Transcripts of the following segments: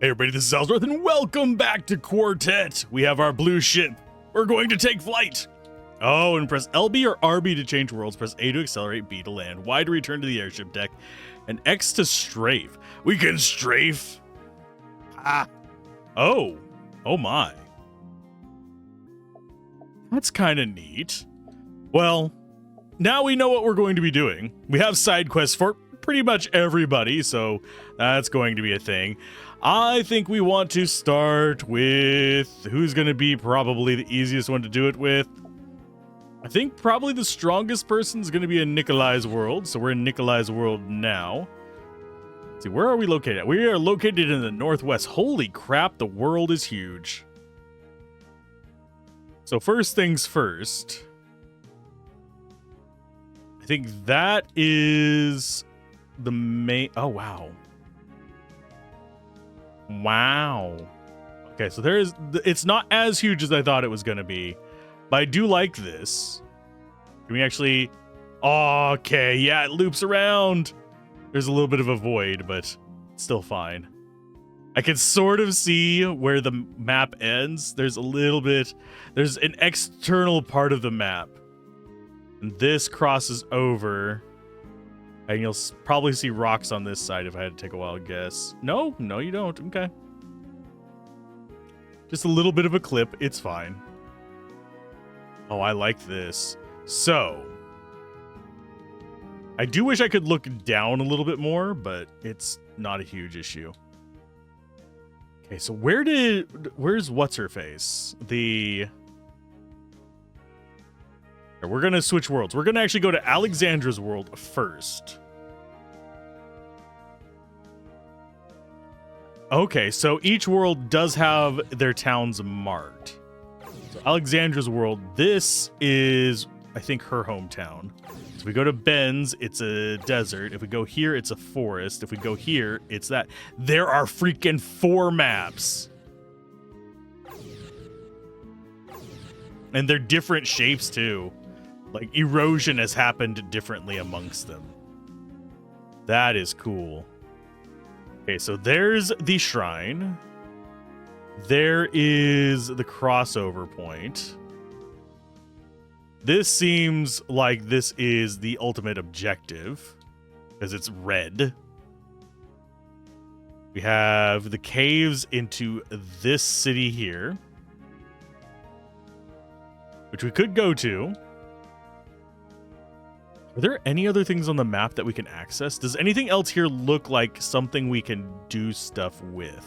Hey everybody, this is Alzorath, and welcome back to Quartet. We have our blue ship. We're going to take flight. Oh, and press LB or RB to change worlds. Press A to accelerate, B to land, Y to return to the airship deck, and X to strafe. We can strafe. Ah. Oh. Oh my. That's kind of neat. Well, now we know what we're going to be doing. We have side quests for pretty much everybody, so that's going to be a thing. I think we want to start with who's going to be probably the easiest one to do it with. I think probably the strongest person is going to be in Nikolai's world, so we're in Nikolai's world now. Let's see, where are we located? We are located in the northwest. Holy crap, the world is huge. So first things first, I think that is the main. Oh, wow. Wow. Okay, so it's not as huge as I thought it was going to be, but I do like this. Can we actually... Okay, yeah, it loops around. There's a little bit of a void, but it's still fine. I can sort of see where the map ends. There's a little bit... There's an external part of the map. And this crosses over. And you'll probably see rocks on this side if I had to take a wild guess. No, you don't. Okay. Just a little bit of a clip. It's fine. Oh, I like this. So, I do wish I could look down a little bit more, but it's not a huge issue. Okay, so where's what's-her-face? We're going to switch worlds. We're going to actually go to Alexandra's world first. Okay, so each world does have their towns marked. So Alexandra's world, this is, I think, her hometown. So if we go to Ben's, it's a desert. If we go here, it's a forest. If we go here, it's that. There are freaking 4 maps. And they're different shapes, too. Like, erosion has happened differently amongst them. That is cool. Okay, so there's the shrine. There is the crossover point. This seems like this is the ultimate objective, because it's red. We have the caves into this city here, which we could go to. Are there any other things on the map that we can access? Does anything else here look like something we can do stuff with?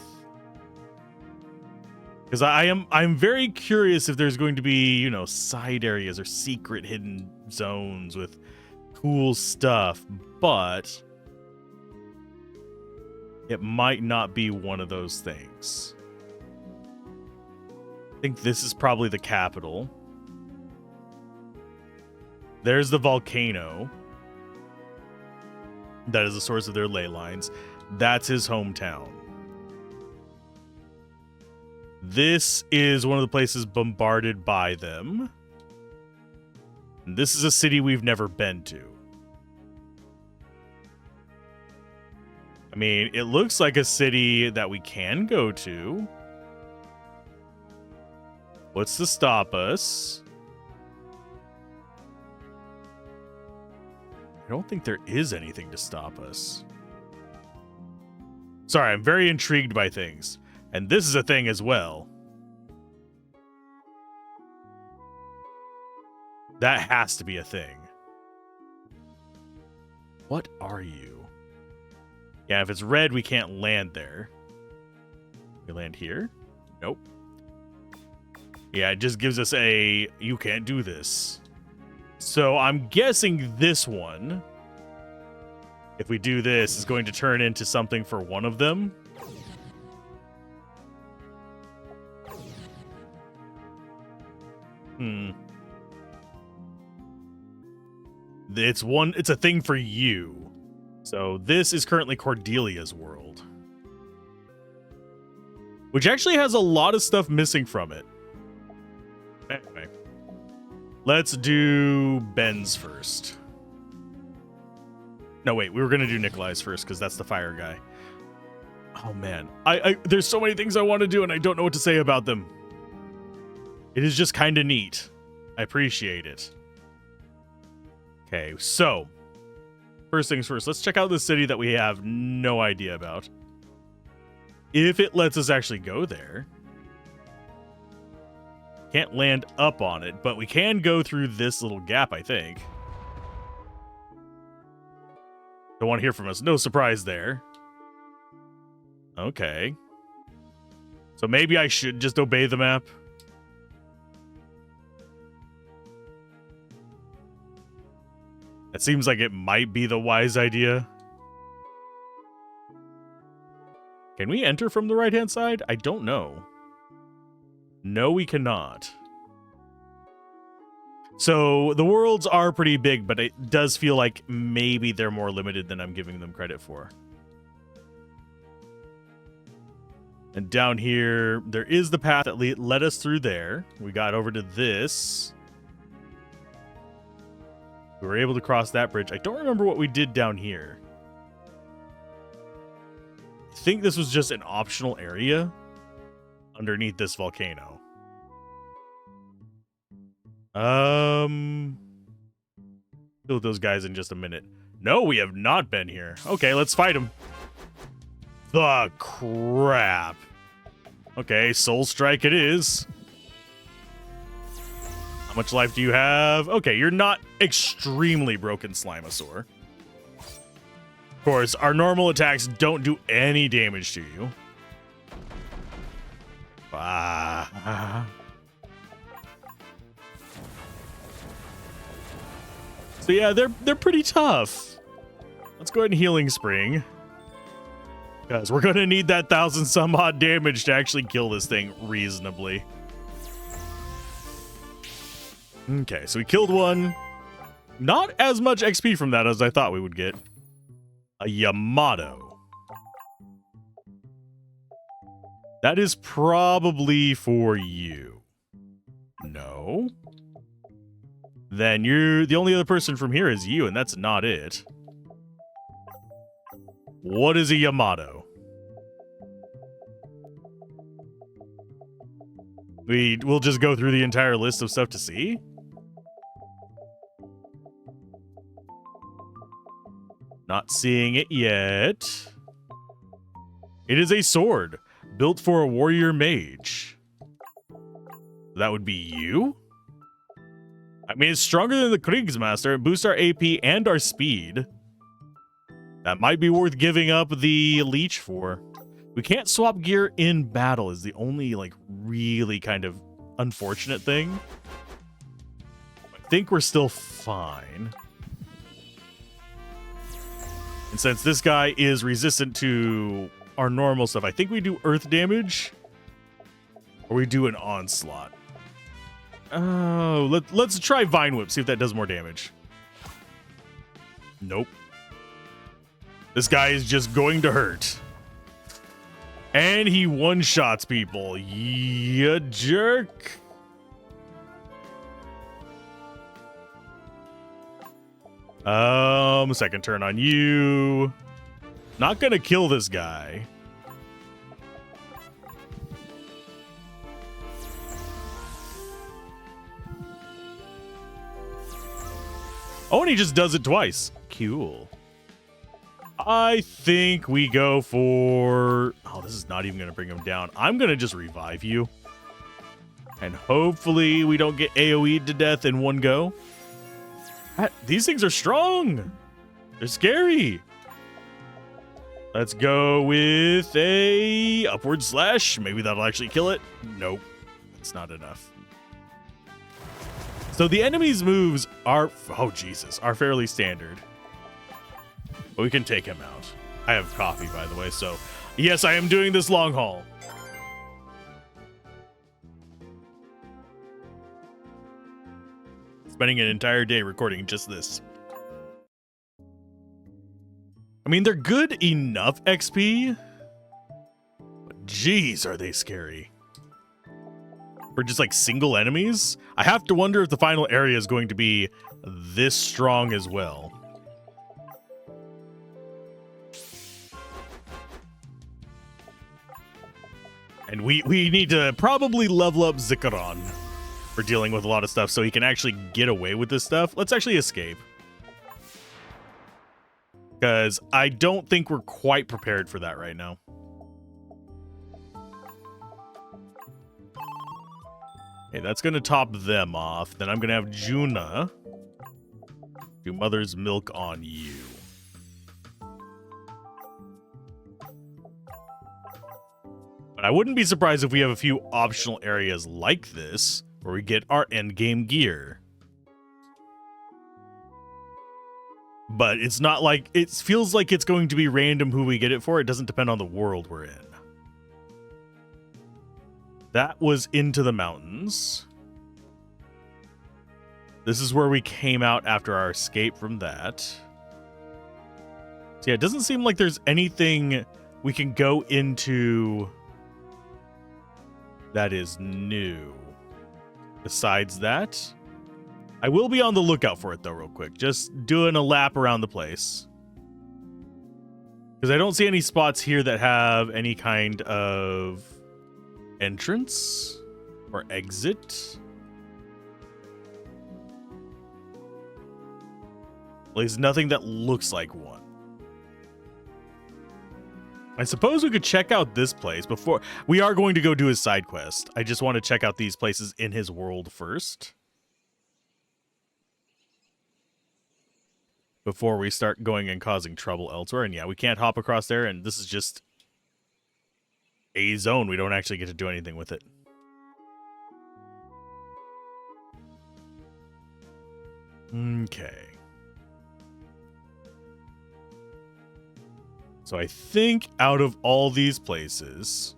Because I'm very curious if there's going to be, you know, side areas or secret hidden zones with cool stuff, but it might not be one of those things. I think this is probably the capital. There's the volcano. That is the source of their ley lines. That's his hometown. This is one of the places bombarded by them. And this is a city we've never been to. I mean, it looks like a city that we can go to. What's to stop us? I don't think there is anything to stop us. Sorry, I'm very intrigued by things. And this is a thing as well. That has to be a thing. What are you? Yeah, if it's red, we can't land there. We land here? Nope. Yeah, it just gives us a, you can't do this. So I'm guessing this one, if we do this, is going to turn into something for one of them. It's a thing for you. So this is currently Cordelia's world, which actually has a lot of stuff missing from it. Anyway. Let's do Ben's first. No, wait, we were going to do Nikolai's first because that's the fire guy. Oh man, there's so many things I want to do and I don't know what to say about them. It is just kind of neat. I appreciate it. Okay, so first things first, let's check out the city that we have no idea about. If it lets us actually go there. Can't land up on it, but we can go through this little gap, I think. Don't want to hear from us. No surprise there. Okay. So maybe I should just obey the map. That seems like it might be the wise idea. Can we enter from the right-hand side? I don't know. No, we cannot. So the worlds are pretty big, but it does feel like maybe they're more limited than I'm giving them credit for. And down here, there is the path that led us through there. We got over to this. We were able to cross that bridge. I don't remember what we did down here. I think this was just an optional area underneath this volcano. Deal with those guys in just a minute. No, we have not been here. Okay, let's fight them. The crap. Okay, Soul Strike it is. How much life do you have? Okay, you're not extremely broken, Slimasaur. Of course, our normal attacks don't do any damage to you. So yeah, they're pretty tough. Let's go ahead and Healing Spring. Because we're going to need that 1,000 some odd damage to actually kill this thing reasonably. Okay, so we killed one. Not as much XP from that as I thought we would get. A Yamato. That is probably for you. No. Then you're the only other person from here is you, and that's not it. What is a Yamato? We'll just go through the entire list of stuff to see. Not seeing it yet. It is a sword built for a warrior mage. That would be you? I mean, it's stronger than the Kriegsmaster. It boosts our AP and our speed. That might be worth giving up the leech for. We can't swap gear in battle is the only, like, really kind of unfortunate thing. I think we're still fine. And since this guy is resistant to our normal stuff, I think we do earth damage. Or we do an onslaught. Oh, let's try Vine Whip, see if that does more damage. Nope. This guy is just going to hurt. And he one-shots people. You jerk. Second turn on you. Not gonna kill this guy. Oh, and he just does it twice. Cool. I think we go for... Oh, this is not even going to bring him down. I'm going to just revive you. And hopefully we don't get AoE'd to death in one go. These things are strong. They're scary. Let's go with a upward slash. Maybe that'll actually kill it. Nope. That's not enough. So the enemy's moves are... Oh, Jesus. Are fairly standard. But we can take him out. I have coffee, by the way, so... Yes, I am doing this long haul. Spending an entire day recording just this. I mean, they're good enough XP. But geez, are they scary. For just like single enemies? I have to wonder if the final area is going to be this strong as well. And we need to probably level up Zikaron for dealing with a lot of stuff so he can actually get away with this stuff. Let's actually escape. Because I don't think we're quite prepared for that right now. Okay, that's going to top them off. Then I'm going to have Juna do Mother's Milk on you. But I wouldn't be surprised if we have a few optional areas like this where we get our endgame gear. But it's not like, it feels like it's going to be random who we get it for. It doesn't depend on the world we're in. That was Into the Mountains. This is where we came out after our escape from that. So yeah, it doesn't seem like there's anything we can go into that is new. Besides that, I will be on the lookout for it though real quick. Just doing a lap around the place. Because I don't see any spots here that have any kind of entrance or exit. At least nothing that looks like one. I suppose we could check out this place before we are going to go do his side quest. I just want to check out these places in his world first before we start going and causing trouble elsewhere. And yeah, we can't hop across there, and this is just a zone. We don't actually get to do anything with it. Okay. So I think out of all these places,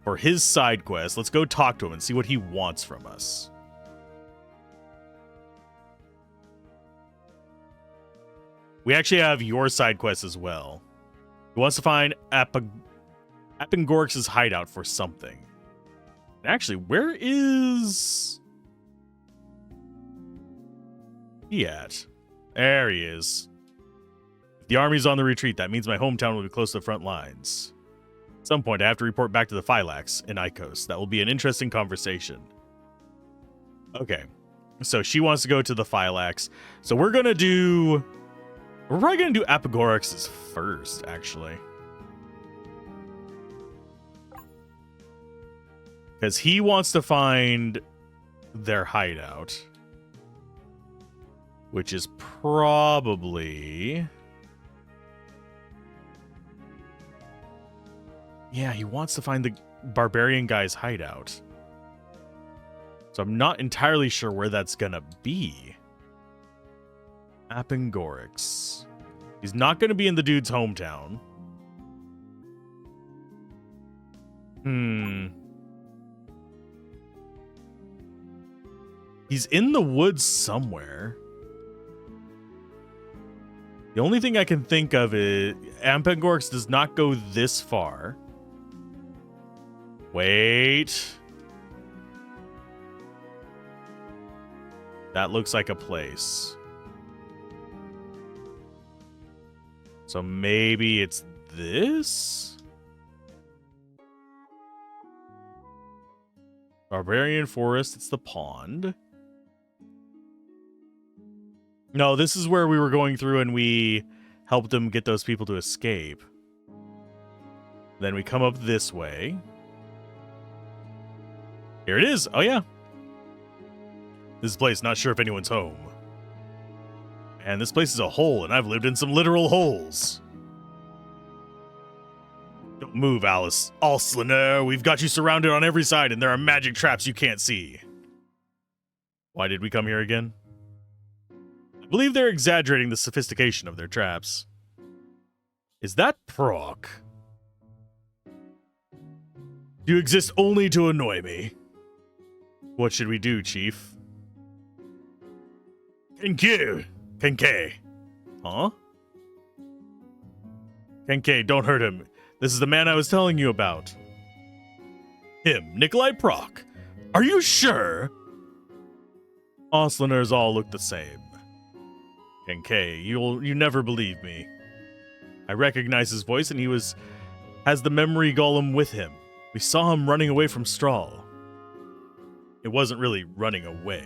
for his side quest, let's go talk to him and see what he wants from us. We actually have your side quest as well. He wants to find Apengorix's hideout for something. Actually, where is he at? There he is. If the army's on the retreat, that means my hometown will be close to the front lines. At some point, I have to report back to the Phylax in Icos. That will be an interesting conversation. Okay. So she wants to go to the Phylax. So we're probably going to do Apengorix's first, actually. Because he wants to find their hideout. Which is probably... Yeah, he wants to find the barbarian guy's hideout. So I'm not entirely sure where that's gonna be. Apengorix. He's not gonna be in the dude's hometown. He's in the woods somewhere. The only thing I can think of is Apengorix does not go this far. Wait. That looks like a place. So maybe it's this? Barbarian Forest, it's the pond. No, this is where we were going through and we helped them get those people to escape. Then we come up this way. Here it is. Oh, yeah. This place, not sure if anyone's home. And this place is a hole, and I've lived in some literal holes. Don't move, Alice. Alzorath, we've got you surrounded on every side, and there are magic traps you can't see. Why did we come here again? I believe they're exaggerating the sophistication of their traps. Is that Proc? You exist only to annoy me. What should we do, Chief? Kenkei. Huh? Kenkei, don't hurt him. This is the man I was telling you about. Him, Nikolai Proc. Are you sure? Osliners all look the same. Kenkei, you never believe me. I recognize his voice, and he has the memory golem with him. We saw him running away from Strahl. It wasn't really running away.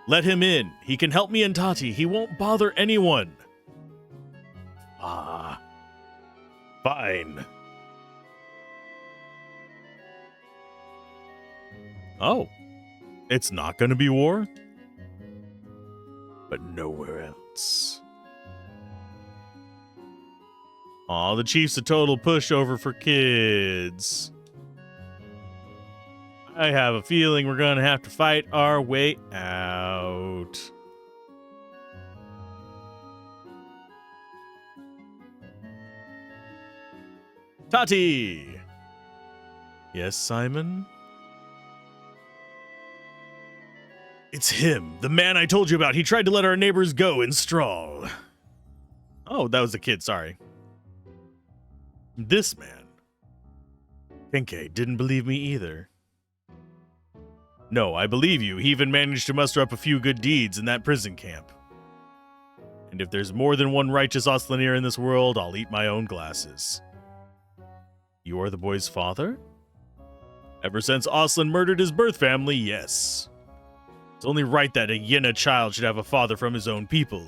Let him in. He can help me and Tati. He won't bother anyone. Ah. Fine. Oh. It's not going to be war? But nowhere else. Aw, the chief's a total pushover for kids. I have a feeling we're going to have to fight our way out. Tati! Yes, Simon? It's him, the man I told you about. He tried to let our neighbors go in Strahl. Oh, that was the kid, sorry. This man. Kenke didn't believe me either. No, I believe you. He even managed to muster up a few good deeds in that prison camp. And if there's more than one righteous Oslanier in this world, I'll eat my own glasses. You are the boy's father? Ever since Oslan murdered his birth family, yes. It's only right that a Yenna child should have a father from his own people.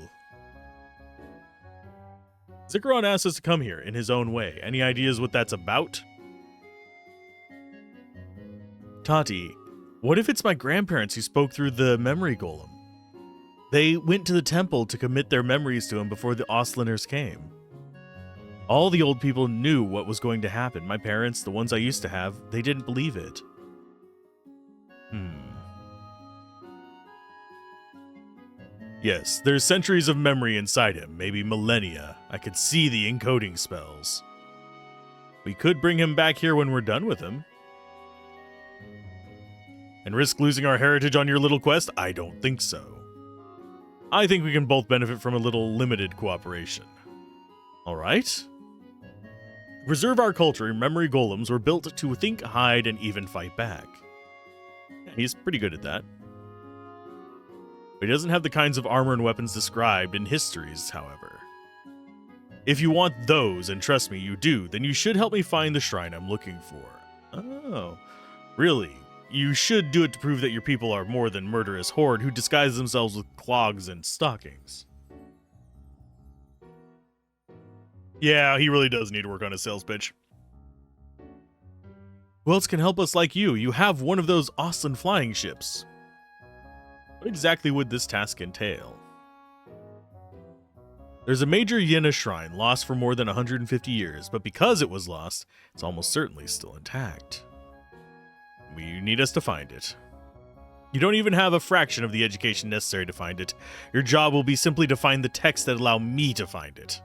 Zikaron asked us to come here in his own way. Any ideas what that's about? Tati, what if it's my grandparents who spoke through the memory golem? They went to the temple to commit their memories to him before the Oslaners came. All the old people knew what was going to happen. My parents, the ones I used to have, they didn't believe it. Yes, there's centuries of memory inside him, maybe millennia. I could see the encoding spells. We could bring him back here when we're done with him. And risk losing our heritage on your little quest? I don't think so. I think we can both benefit from a little limited cooperation. Alright? To preserve our culture, memory golems were built to think, hide, and even fight back. Yeah, he's pretty good at that. But he doesn't have the kinds of armor and weapons described in histories, however. If you want those, and trust me, you do, then you should help me find the shrine I'm looking for. Oh, really? You should do it to prove that your people are more than murderous horde who disguise themselves with clogs and stockings. Yeah, he really does need to work on his sales pitch. Who else can help us like you? You have one of those Oslan flying ships. What exactly would this task entail? There's a major Yenna shrine lost for more than 150 years, but because it was lost, it's almost certainly still intact. You need us to find it. You don't even have a fraction of the education necessary to find it. Your job will be simply to find the texts that allow me to find it.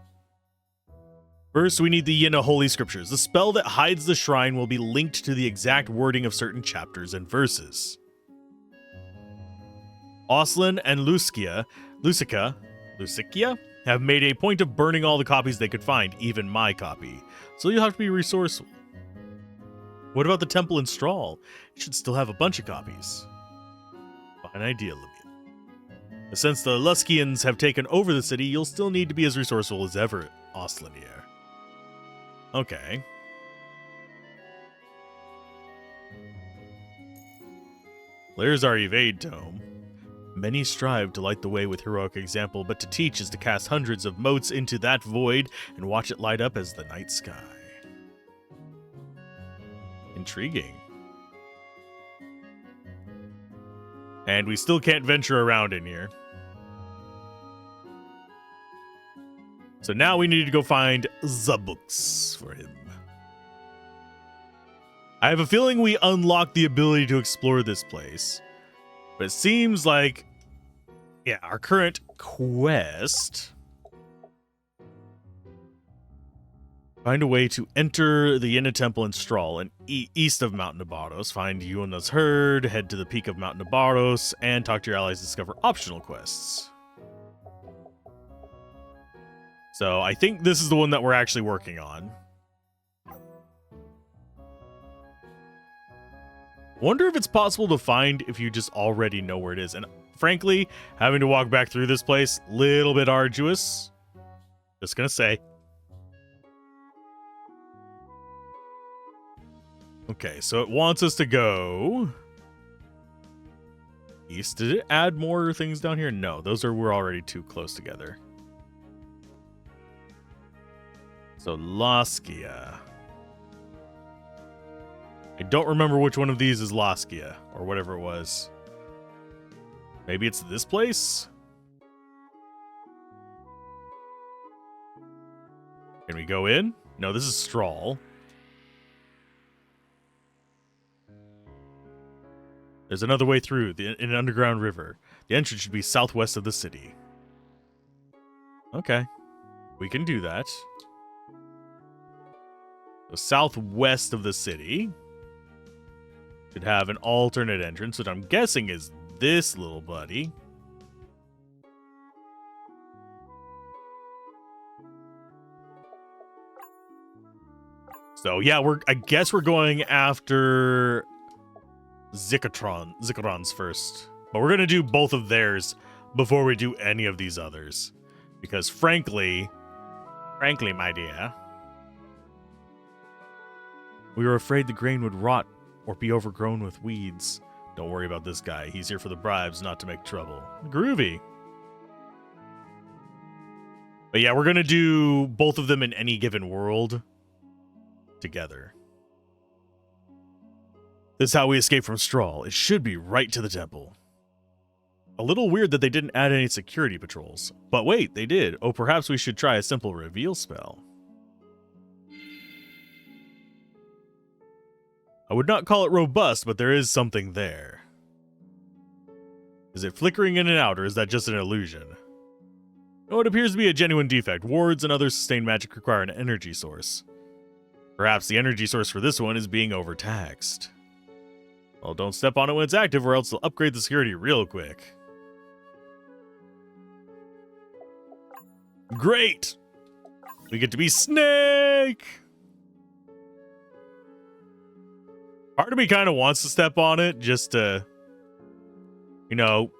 First, we need the Yenna Holy Scriptures. The spell that hides the shrine will be linked to the exact wording of certain chapters and verses. Oslan and Lucica have made a point of burning all the copies they could find, even my copy. So you'll have to be resourceful. What about the temple in Strahl? It should still have a bunch of copies. Fine idea, Libya. Since the Luskians have taken over the city, you'll still need to be as resourceful as ever, Oslanier. Okay. There's our evade tome. Many strive to light the way with heroic example, but to teach is to cast hundreds of motes into that void and watch it light up as the night sky. Intriguing. And we still can't venture around in here. So now we need to go find the books for him. I have a feeling we unlocked the ability to explore this place. But it seems like, yeah, our current quest... Find a way to enter the Yenna Temple in Strahl and east of Mount Nabaros. Find Yuna's herd, head to the peak of Mount Nabaros, and talk to your allies to discover optional quests. So I think this is the one that we're actually working on. Wonder if it's possible to find if you just already know where it is. And frankly, having to walk back through this place, little bit arduous. Just gonna say. Okay, so it wants us to go east. Did it add more things down here? No, we're already too close together. So Laskia. I don't remember which one of these is Laskia or whatever it was. Maybe it's this place? Can we go in? No, this is Strahl. There's another way through in an underground river. The entrance should be southwest of the city. Okay. We can do that. So southwest of the city should have an alternate entrance, which I'm guessing is this little buddy. So yeah, I guess we're going after Zikaron's first. But we're gonna do both of theirs before we do any of these others. Because frankly, my dear, we were afraid the grain would rot or be overgrown with weeds. Don't worry about this guy. He's here for the bribes, not to make trouble. Groovy. But yeah, we're gonna do both of them in any given world together. This is how we escape from Strahl. It should be right to the temple. A little weird that they didn't add any security patrols. But wait, they did. Oh, perhaps we should try a simple reveal spell. I would not call it robust, but there is something there. Is it flickering in and out, or is that just an illusion? No, it appears to be a genuine defect. Wards and other sustained magic require an energy source. Perhaps the energy source for this one is being overtaxed. Well, don't step on it when it's active, or else they'll upgrade the security real quick. Great! We get to be Snake! Part of me kind of wants to step on it just to, you know,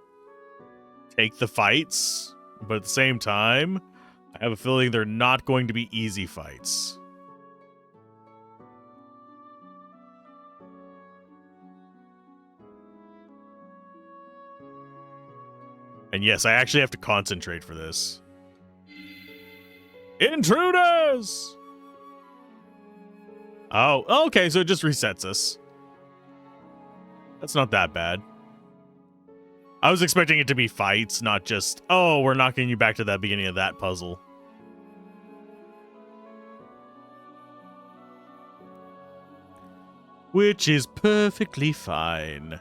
take the fights. But at the same time, I have a feeling they're not going to be easy fights. And yes, I actually have to concentrate for this. Intruders! Oh, okay, so it just resets us. That's not that bad. I was expecting it to be fights, not just, oh, we're knocking you back to that beginning of that puzzle. Which is perfectly fine.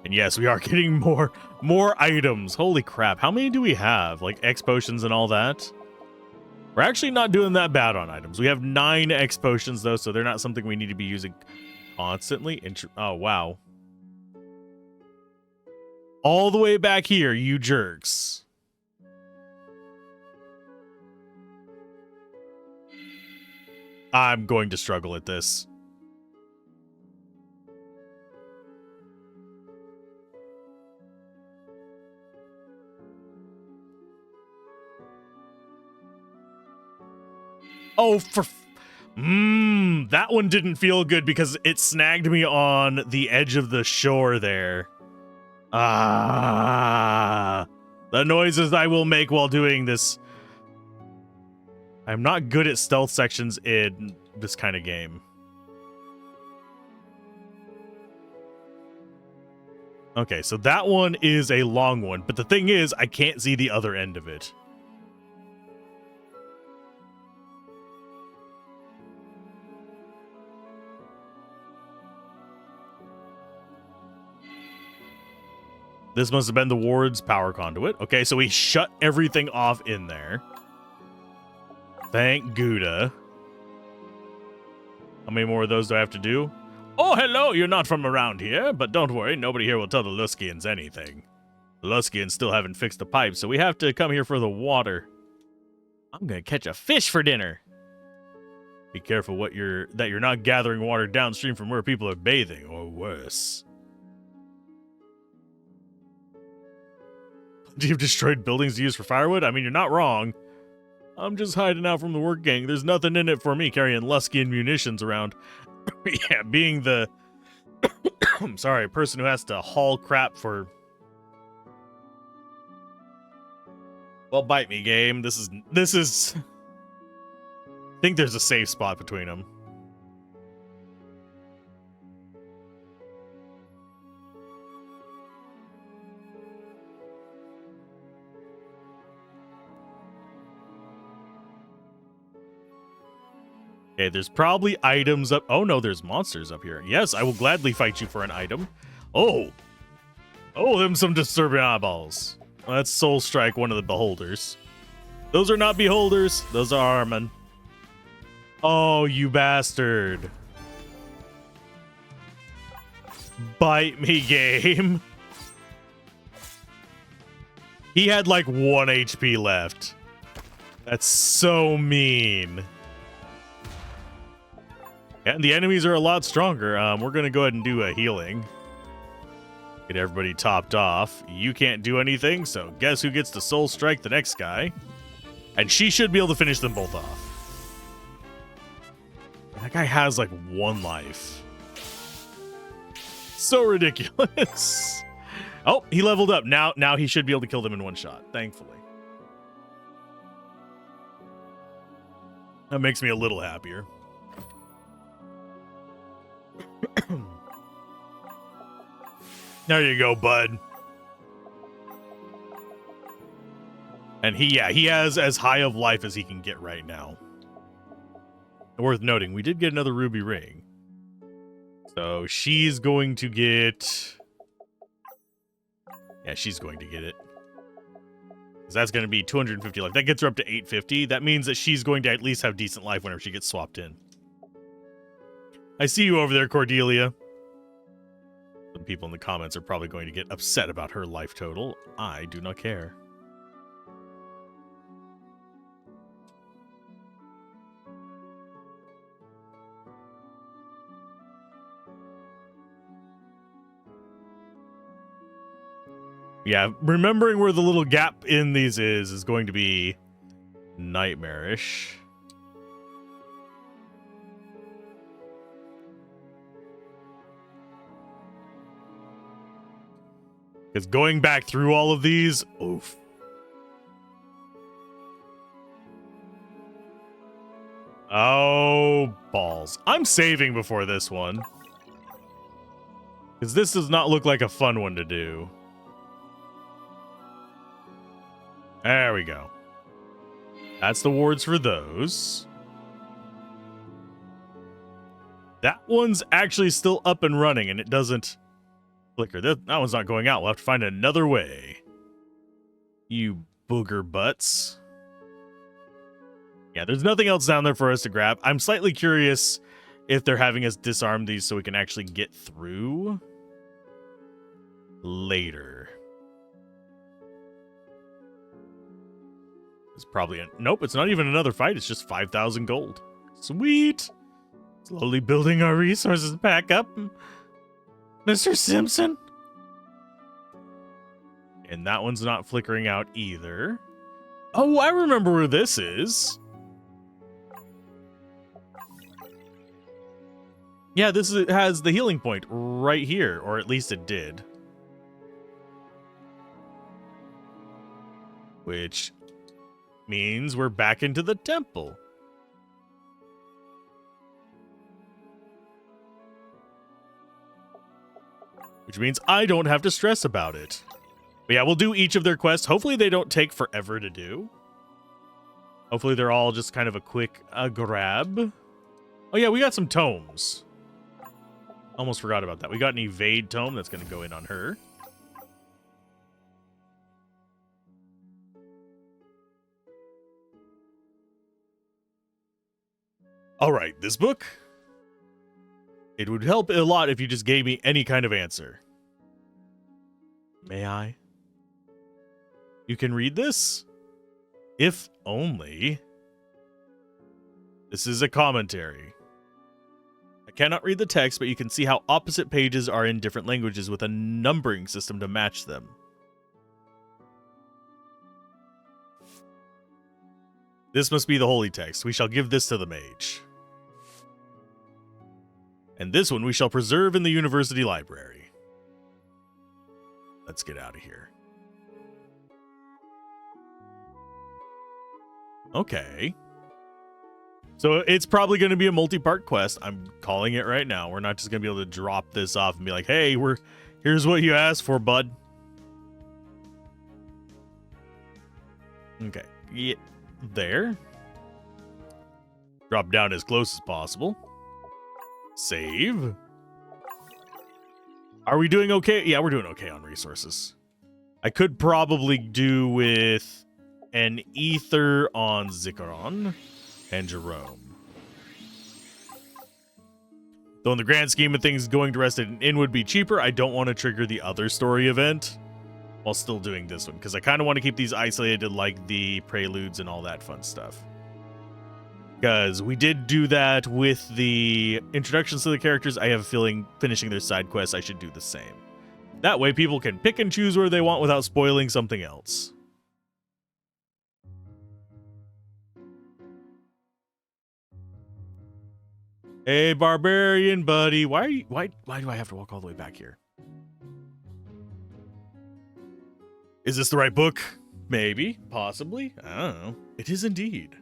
And yes, we are getting more items. Holy crap. How many do we have? Like X potions and all that? We're actually not doing that bad on items. We have 9 X potions though, so they're not something we need to be using constantly. Oh, wow. All the way back here, you jerks. I'm going to struggle at this. Oh, that one didn't feel good because it snagged me on the edge of the shore there. Ah, the noises I will make while doing this. I'm not good at stealth sections in this kind of game. Okay, so that one is a long one, but the thing is, I can't see the other end of it. This must have been the ward's power conduit. Okay, so we shut everything off in there. Thank Gouda. How many more of those do I have to do? Oh, hello, you're not from around here, but don't worry, nobody here will tell the Luskians anything. The Luskians still haven't fixed the pipe, so we have to come here for the water. I'm gonna catch a fish for dinner. Be careful that you're not gathering water downstream from where people are bathing, or worse. You've destroyed buildings used for firewood? I mean, you're not wrong. I'm just hiding out from the work gang. There's nothing in it for me carrying Luskian munitions around. Yeah, being the I'm sorry, person who has to haul crap for. Well, bite me, game. This is. I think there's a safe spot between them. Okay, there's probably items up. Oh no, there's monsters up here. Yes, I will gladly fight you for an item. Oh, them some disturbing eyeballs. Well, that's Soul Strike, one of the beholders. Those are not beholders. Those are Armin. Oh, you bastard! Bite me, game. He had like 1 HP left. That's so mean. And the enemies are a lot stronger. We're going to go ahead and do a healing. Get everybody topped off. You can't do anything, so guess who gets to Soul Strike the next guy? And she should be able to finish them both off. That guy has like 1 life. So ridiculous. Oh, he leveled up. Now he should be able to kill them in 1 shot, thankfully. That makes me a little happier. There you go, bud. And he has as high of life as he can get right now. Worth noting, we did get another ruby ring. So she's going to get... Yeah, she's going to get it. Because that's going to be 250 life. That gets her up to 850. That means that she's going to at least have decent life whenever she gets swapped in. I see you over there, Cordelia. Some people in the comments are probably going to get upset about her life total. I do not care. Yeah, remembering where the little gap in these is going to be nightmarish. Because going back through all of these, oof. Oh, balls. I'm saving before this one. Because this does not look like a fun one to do. There we go. That's the wards for those. That one's actually still up and running, and it doesn't flicker. That one's not going out. We'll have to find another way. You booger butts. Yeah, there's nothing else down there for us to grab. I'm slightly curious if they're having us disarm these so we can actually get through later. It's probably nope, it's not even another fight. It's just 5,000 gold. Sweet. Slowly building our resources back up, Mr. Simpson. And that one's not flickering out either. Oh, I remember where this is. Yeah, has the healing point right here, or at least it did. Which means we're back into the temple. Which means I don't have to stress about it. But yeah, we'll do each of their quests. Hopefully they don't take forever to do. Hopefully they're all just kind of a quick grab. Oh yeah, we got some tomes. Almost forgot about that. We got an evade tome that's going to go in on her. All right, this book. It would help a lot if you just gave me any kind of answer. May I? You can read this? If only. This is a commentary. I cannot read the text, but you can see how opposite pages are in different languages with a numbering system to match them. This must be the holy text. We shall give this to the mage. And this one we shall preserve in the university library. Let's get out of here. Okay. So it's probably going to be a multi-part quest. I'm calling it right now. We're not just going to be able to drop this off and be like, hey, here's what you asked for, bud. Okay. Yeah, there. Drop down as close as possible. Save. Are we doing okay? Yeah, we're doing okay on resources. I could probably do with an ether on Zikaron and Jerome. Though in the grand scheme of things, going to rest at an inn would be cheaper, I don't want to trigger the other story event while still doing this one, because I kind of want to keep these isolated, like the preludes and all that fun stuff. Because we did do that with the introductions to the characters. I have a feeling finishing their side quests, I should do the same. That way people can pick and choose where they want without spoiling something else. Hey, barbarian buddy. Why do I have to walk all the way back here? Is this the right book? Maybe, possibly. I don't know. It is indeed.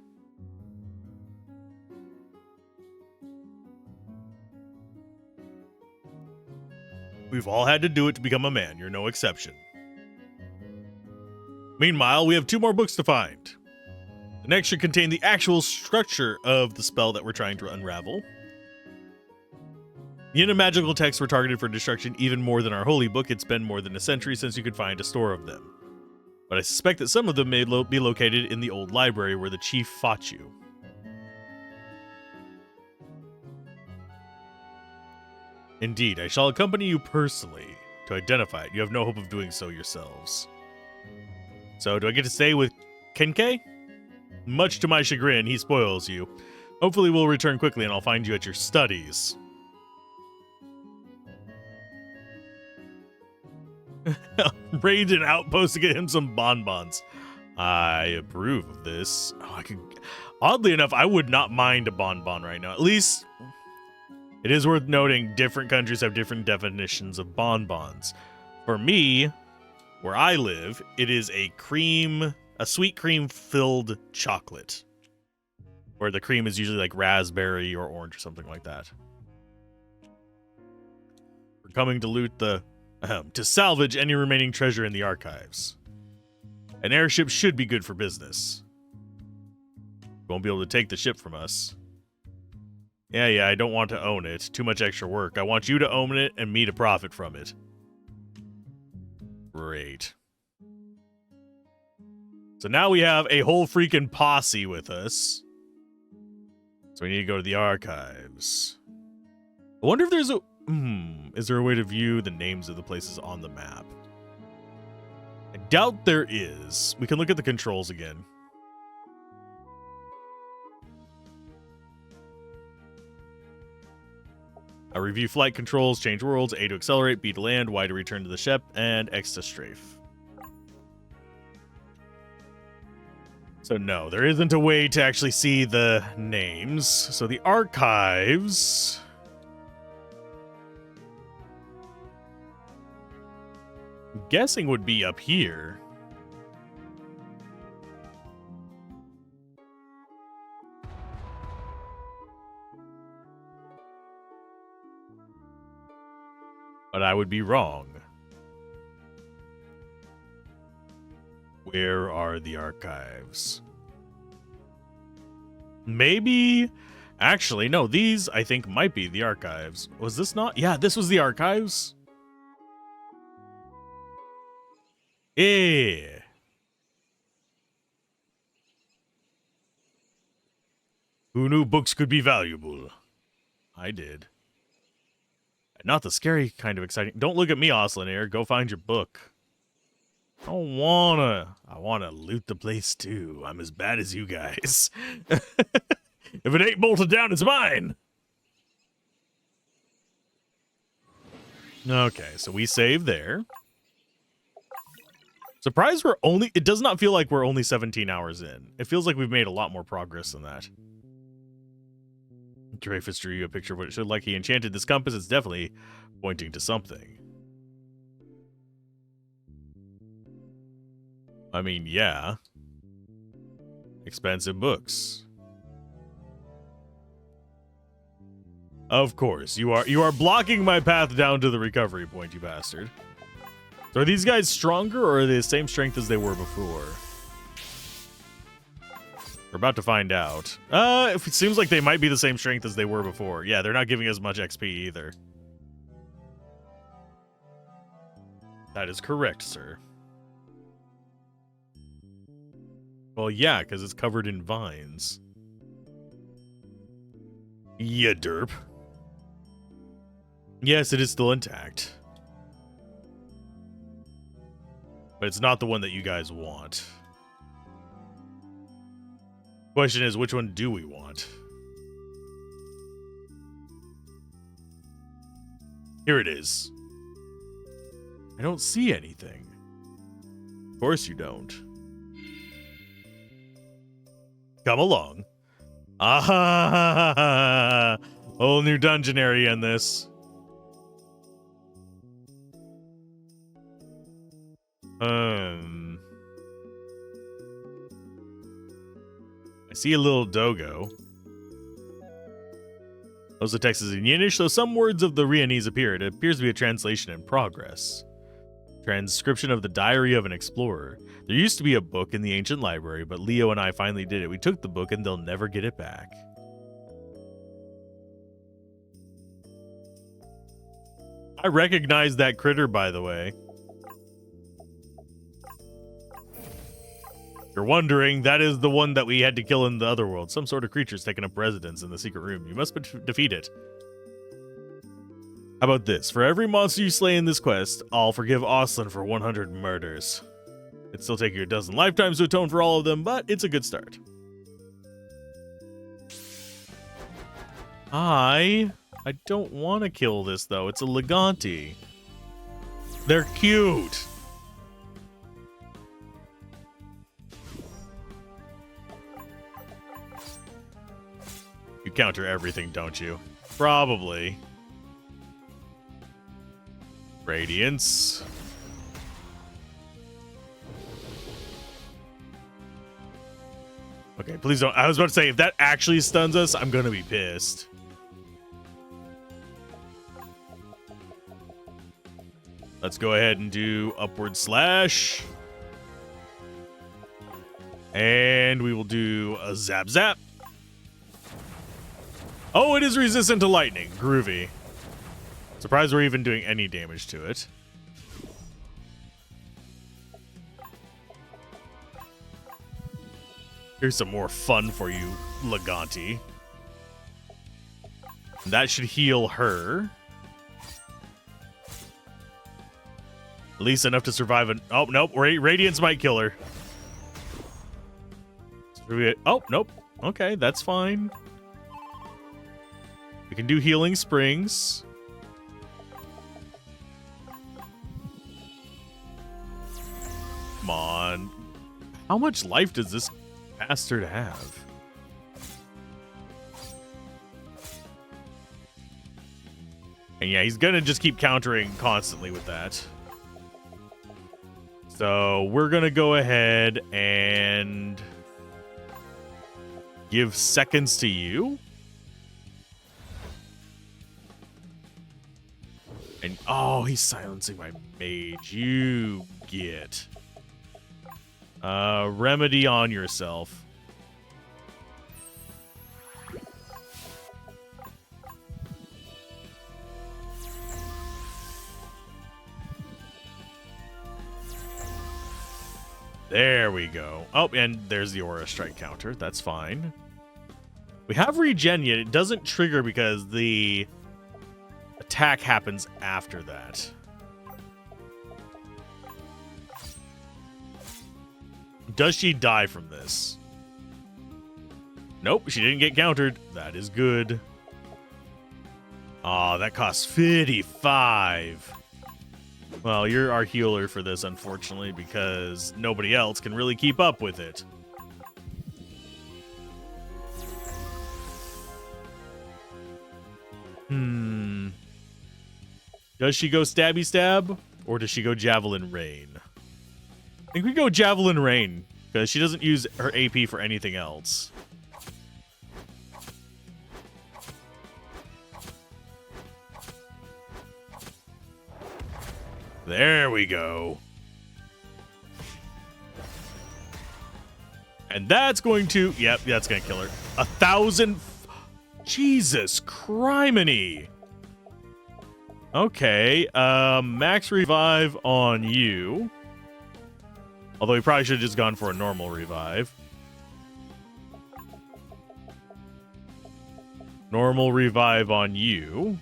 We've all had to do it to become a man. You're no exception. Meanwhile, we have 2 more books to find. The next should contain the actual structure of the spell that we're trying to unravel. The magical texts were targeted for destruction even more than our holy book. It's been more than a century since you could find a store of them. But I suspect that some of them may be located in the old library where the chief fought you. Indeed, I shall accompany you personally to identify it. You have no hope of doing so yourselves. So, do I get to stay with Kenkei? Much to my chagrin, he spoils you. Hopefully we'll return quickly and I'll find you at your studies. Raid an outpost to get him some bonbons. I approve of this. Oddly enough, I would not mind a bonbon right now. At least, it is worth noting different countries have different definitions of bonbons. For me, where I live, it is a sweet cream filled chocolate, where the cream is usually like raspberry or orange or something like that. We're coming to loot to salvage any remaining treasure in the archives. An airship should be good for business. Won't be able to take the ship from us. Yeah, I don't want to own it. Too much extra work. I want you to own it and me to profit from it. Great. So now we have a whole freaking posse with us. So we need to go to the archives. I wonder if there's is there a way to view the names of the places on the map? I doubt there is. We can look at the controls again. I review flight controls, change worlds, A to accelerate, B to land, Y to return to the ship, and X to strafe. So no, there isn't a way to actually see the names. So the archives... I'm guessing would be up here. But I would be wrong. Where are the archives? Maybe... Actually, no, these, I think, might be the archives. Was this not? Yeah, this was the archives. Yeah. Who knew books could be valuable? I did. Not the scary kind of exciting. Don't look at me, Oslinair. Go find your book. I wanna loot the place too. I'm as bad as you guys. If it ain't bolted down, it's mine. Okay, so we save there. Surprised it does not feel like we're only 17 hours in. It feels like we've made a lot more progress than that. Dreyfus drew you a picture of what it should like. He enchanted this compass. It's definitely pointing to something. I mean, yeah. Expensive books. Of course, you are blocking my path down to the recovery point, you bastard. So are these guys stronger, or are they the same strength as they were before? We're about to find out. It seems like they might be the same strength as they were before. Yeah, they're not giving us much XP either. That is correct, sir. Well, yeah, because it's covered in vines. Yeah, derp. Yes, it is still intact. But it's not the one that you guys want. Question is, which one do we want? Here it is. I don't see anything. Of course you don't. Come along. Ah, whole new dungeon area in this. I see a little dogo. Those the text is in Yiddish, though some words of the Rianese appear. It appears to be a translation in progress. Transcription of the Diary of an Explorer. There used to be a book in the ancient library, but Leo and I finally did it. We took the book and they'll never get it back. I recognize that critter, by the way. You're wondering, that is the one that we had to kill in the other world. Some sort of creature's taken up residence in the secret room. You must defeat it. How about this? For every monster you slay in this quest, I'll forgive Oslin for 100 murders. It'd still take you a dozen lifetimes to atone for all of them, but it's a good start. I don't want to kill this, though. It's a Leganti. They're cute. You counter everything, don't you? Probably. Radiance. Okay, please don't. I was about to say, if that actually stuns us, I'm gonna be pissed. Let's go ahead and do upward slash. And we will do a zap zap. Oh, it is resistant to lightning. Groovy. Surprised we're even doing any damage to it. Here's some more fun for you, Leganti. That should heal her. At least enough to survive an... Oh, nope. Radiance might kill her. Oh, nope. Okay, that's fine. We can do healing springs. Come on. How much life does this bastard have? And yeah, he's gonna just keep countering constantly with that. So we're gonna go ahead and give seconds to you. And oh, he's silencing my mage. You get remedy on yourself. There we go. Oh, and there's the aura strike counter. That's fine. We have regen yet. It doesn't trigger because the attack happens after that. Does she die from this? Nope, she didn't get countered. That is good. Aw, that costs 55. Well, you're our healer for this, unfortunately, because nobody else can really keep up with it. Does she go stabby stab? Or does she go javelin rain? I think we go javelin rain. Because she doesn't use her AP for anything else. There we go. And that's going to... Yep, that's going to kill her. 1,000... Jesus criminy. Okay, max revive on you. Although we probably should have just gone for a normal revive. Normal revive on you.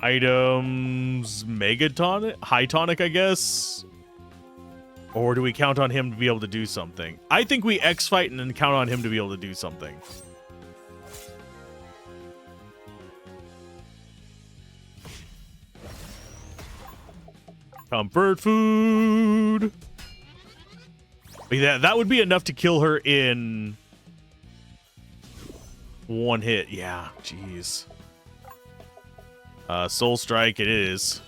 Items... Mega tonic? High tonic, I guess? Or do we count on him to be able to do something? I think we X-fight and then count on him to be able to do something. Comfort food. But yeah, that would be enough to kill her in one hit. Yeah, jeez. Soul Strike it is.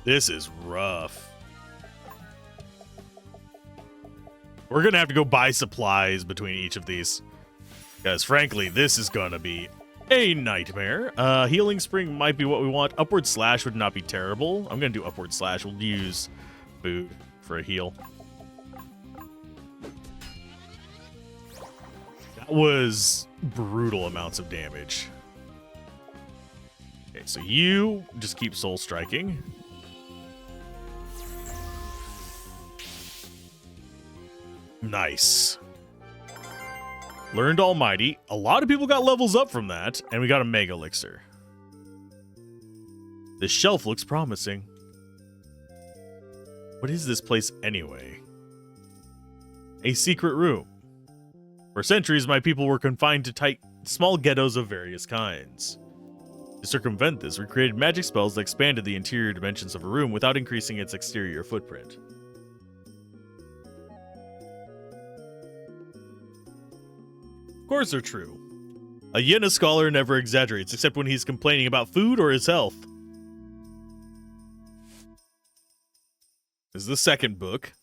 This is rough. We're going to have to go buy supplies between each of these. Because frankly, this is going to be a nightmare. Healing Spring might be what we want. Upward Slash would not be terrible. I'm going to do Upward Slash. We'll use food for a heal. That was brutal amounts of damage. Okay, so you just keep Soul Striking. Nice. Learned Almighty. A lot of people got levels up from that, and we got a Mega Elixir. This shelf looks promising. What is this place anyway? A secret room. For centuries, my people were confined to tight, small ghettos of various kinds. To circumvent this, we created magic spells that expanded the interior dimensions of a room without increasing its exterior footprint. Of course they're true. A Yenna scholar never exaggerates, except when he's complaining about food or his health. This is the second book.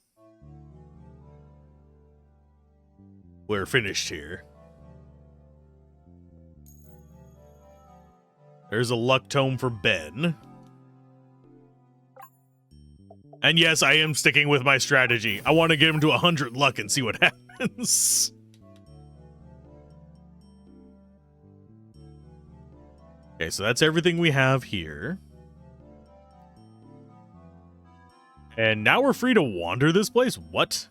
We're finished here. There's a luck tome for Ben. And yes, I am sticking with my strategy. I want to get him to 100 luck and see what happens. Okay, so that's everything we have here. And now we're free to wander this place? What?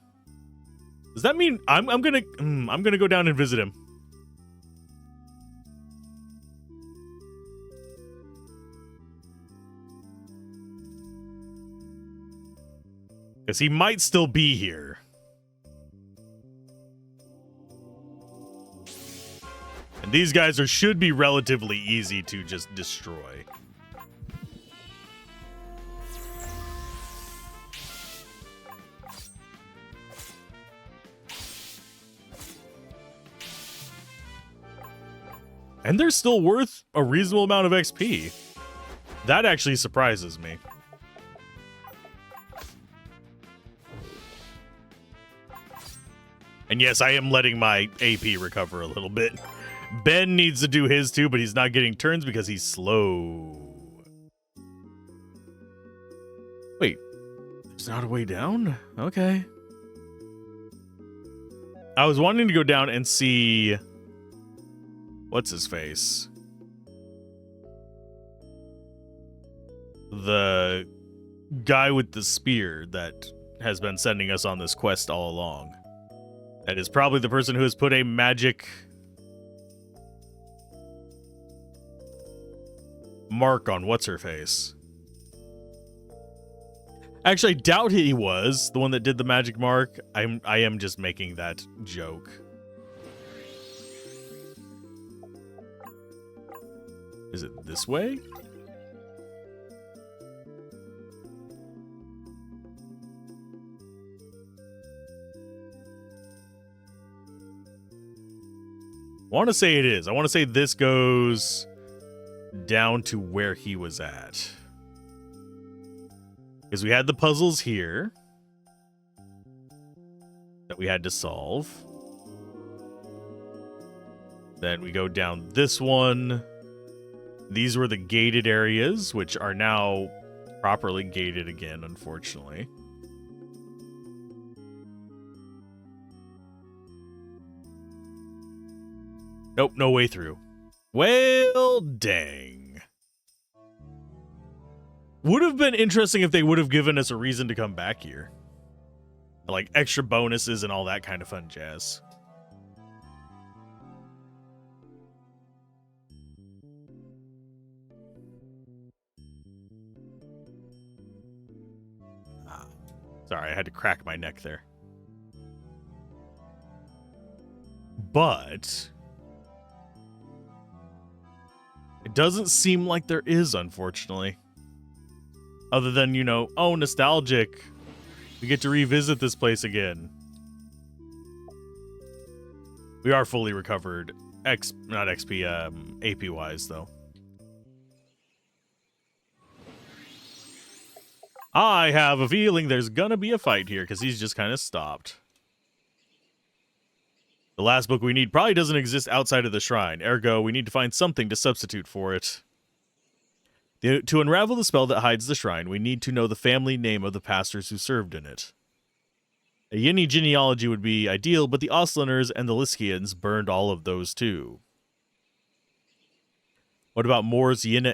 Does that mean I'm gonna go down and visit him? Because he might still be here. And these guys should be relatively easy to just destroy. And they're still worth a reasonable amount of XP. That actually surprises me. And yes, I am letting my AP recover a little bit. Ben needs to do his too, but he's not getting turns because he's slow. Wait, there's not a way down? Okay. I was wanting to go down and see... What's his face? The guy with the spear that has been sending us on this quest all along. That is probably the person who has put a magic mark on what's-her-face. Actually, I doubt he was the one that did the magic mark. I am just making that joke. Is it this way? I want to say it is. I want to say this goes down to where he was at. Because we had the puzzles here that we had to solve. Then we go down this one. These were the gated areas, which are now properly gated again, unfortunately. Nope, no way through. Well, dang. Would have been interesting if they would have given us a reason to come back here. Like extra bonuses and all that kind of fun jazz. Sorry, I had to crack my neck there. But it doesn't seem like there is, unfortunately. Other than, you know, oh, nostalgic. We get to revisit this place again. We are fully recovered. Not XP, AP-wise, though. I have a feeling there's gonna be a fight here, because he's just kind of stopped. The last book we need probably doesn't exist outside of the shrine. Ergo, we need to find something to substitute for it. To unravel the spell that hides the shrine, we need to know the family name of the pastors who served in it. A Yini genealogy would be ideal, but the Osliners and the Liskians burned all of those too. What about Moore's Yina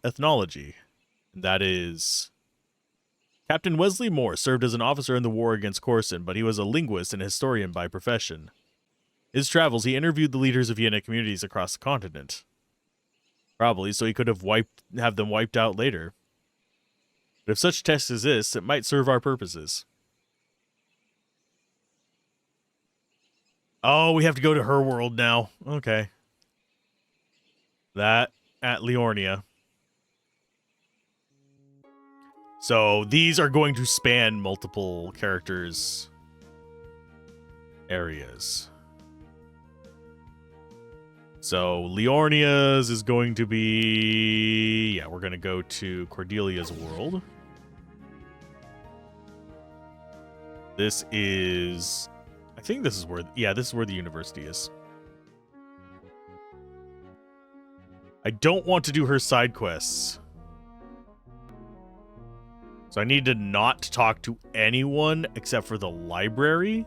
ethnology? That is... Captain Wesley Moore served as an officer in the war against Corson, but he was a linguist and historian by profession. His travels, he interviewed the leaders of Yina communities across the continent. Probably, so he could have them wiped out later. But if such text exists, it might serve our purposes. Oh, we have to go to her world now. Okay. That at Liornia. So these are going to span multiple characters' areas. So Liornia's is going to be... Yeah, we're going to go to Cordelia's world. This is... I think this is where... Yeah, this is where the university is. I don't want to do her side quests. So I need to not talk to anyone except for the library.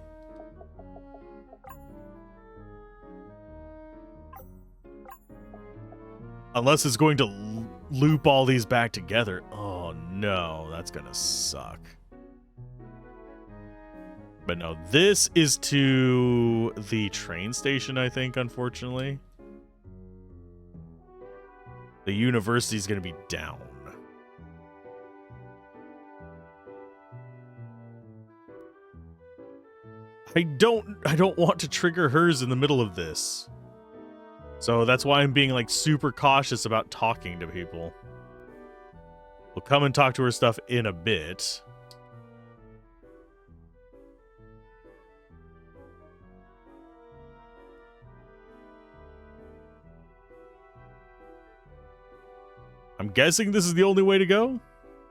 Unless it's going to loop all these back together. Oh no, that's gonna suck. But no, this is to the train station, I think, unfortunately. The university's gonna be down. I don't want to trigger hers in the middle of this. So that's why I'm being like super cautious about talking to people. We'll come and talk to her stuff in a bit. I'm guessing this is the only way to go?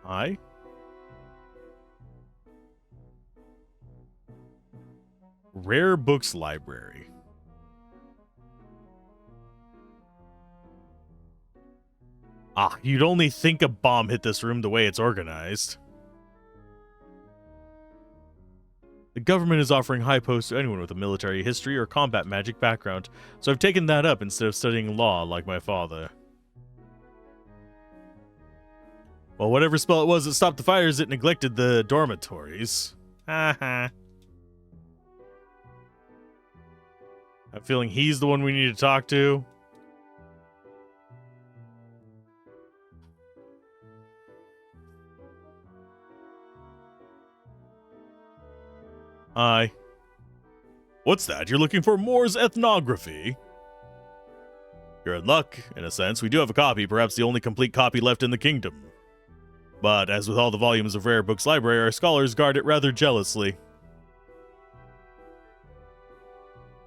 Aye. Rare Books Library. Ah, you'd only think a bomb hit this room the way it's organized. The government is offering high posts to anyone with a military history or combat magic background, so I've taken that up instead of studying law like my father. Well, whatever spell it was that stopped the fires, it neglected the dormitories. Haha. I'm feeling he's the one we need to talk to. Hi. What's that? You're looking for Moore's ethnography? You're in luck, in a sense. We do have a copy, perhaps the only complete copy left in the kingdom. But as with all the volumes of Rare Books Library, our scholars guard it rather jealously.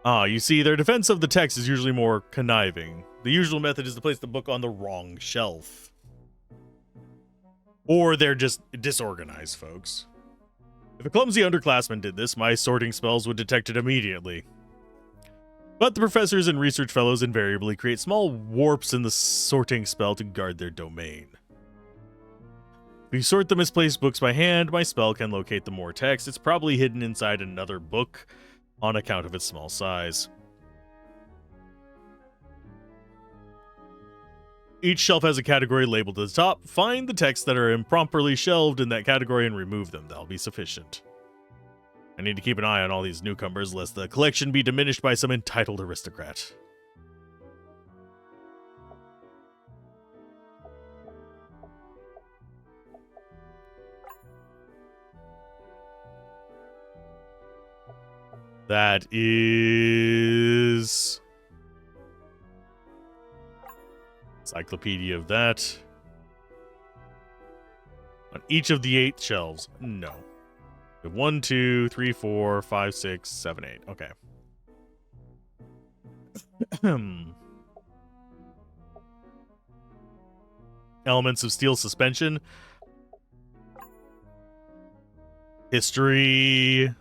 Ah, you see, their defense of the text is usually more conniving. The usual method is to place the book on the wrong shelf. Or they're just disorganized, folks. If a clumsy underclassman did this, my sorting spells would detect it immediately. But the professors and research fellows invariably create small warps in the sorting spell to guard their domain. If you sort the misplaced books by hand, my spell can locate the more text. It's probably hidden inside another book on account of its small size. Each shelf has a category labeled at the top. Find the texts that are improperly shelved in that category and remove them. That'll be sufficient. I need to keep an eye on all these newcomers, lest the collection be diminished by some entitled aristocrat. That is... Encyclopedia of that. On each of the 8 shelves. No. 1, 2, 3, 4, 5, 6, 7, 8. Okay. Elements of steel suspension. History.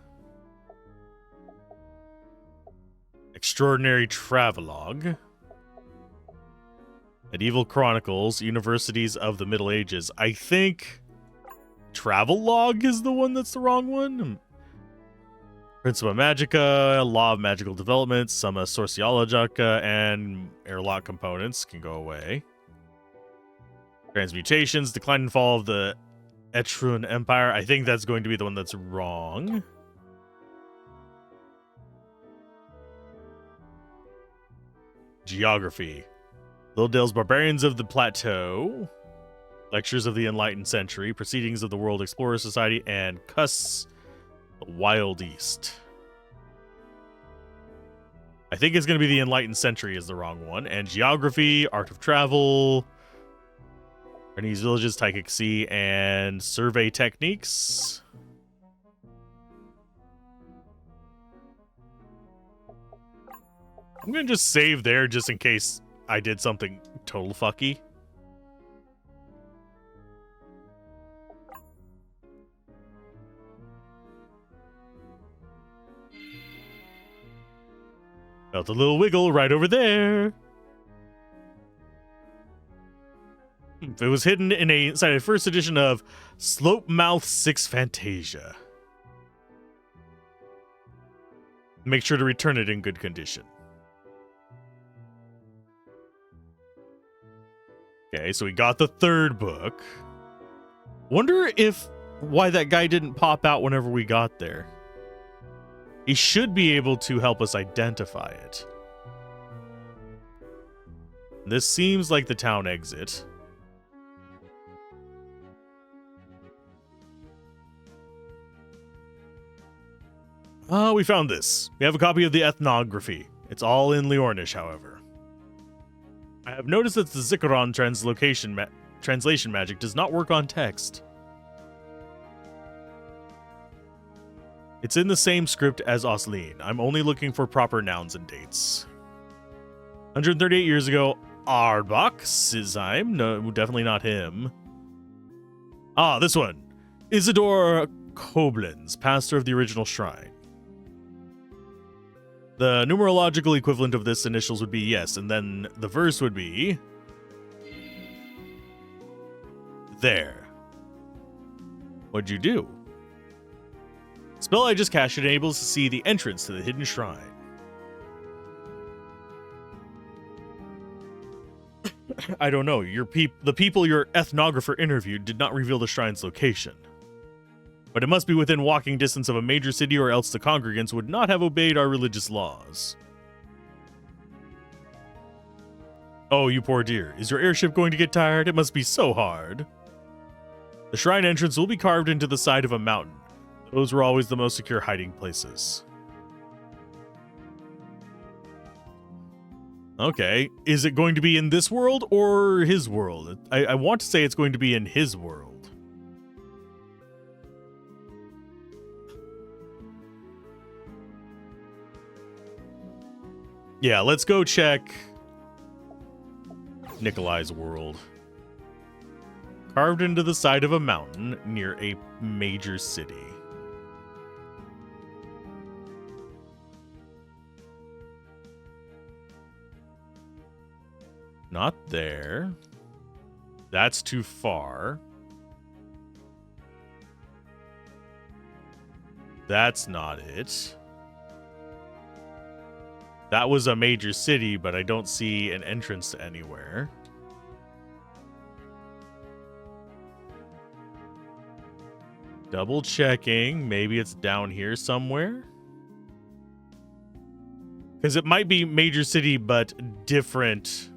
Extraordinary Travelogue. Medieval Chronicles. Universities of the Middle Ages. I think Travelogue is the one that's the wrong one. Principia Magica, Law of Magical Development, Summa Sorciologica, and Airlock components can go away. Transmutations, Decline and Fall of the Etruscan Empire. I think that's going to be the one that's wrong. Geography. Lildale's Barbarians of the Plateau. Lectures of the Enlightened Century. Proceedings of the World Explorer Society. And Cuss, the Wild East. I think it's going to be the Enlightened Century is the wrong one. And Geography, Art of Travel, Chinese Villages, Taikik Sea, and Survey Techniques. I'm going to just save there just in case I did something total fucky. Felt a little wiggle right over there. It was hidden inside a first edition of Slopemouth 6 Fantasia. Make sure to return it in good condition. Okay, so we got the 3rd book. Wonder why that guy didn't pop out whenever we got there. He should be able to help us identify it. This seems like the town exit. We found this. We have a copy of the ethnography. It's all in Liornish, however. I have noticed that the Zikaron translation magic does not work on text. It's in the same script as Osleen. I'm only looking for proper nouns and dates. 138 years ago, Arbok, Sizheim. No, definitely not him. Ah, this one. Isidore Koblenz, pastor of the original shrine. The numerological equivalent of this initials would be yes, and then the verse would be... There. What'd you do? Spell I just cast enables to see the entrance to the hidden shrine. I don't know. The people your ethnographer interviewed did not reveal the shrine's location. But it must be within walking distance of a major city, or else the congregants would not have obeyed our religious laws. Oh, you poor dear. Is your airship going to get tired? It must be so hard. The shrine entrance will be carved into the side of a mountain. Those were always the most secure hiding places. Okay. Is it going to be in this world or his world? I want to say it's going to be in his world. Yeah, let's go check Nikolai's world. Carved into the side of a mountain near a major city. Not there. That's too far. That's not it. That was a major city, but I don't see an entrance to anywhere. Double checking. Maybe it's down here somewhere. Because it might be major city, but different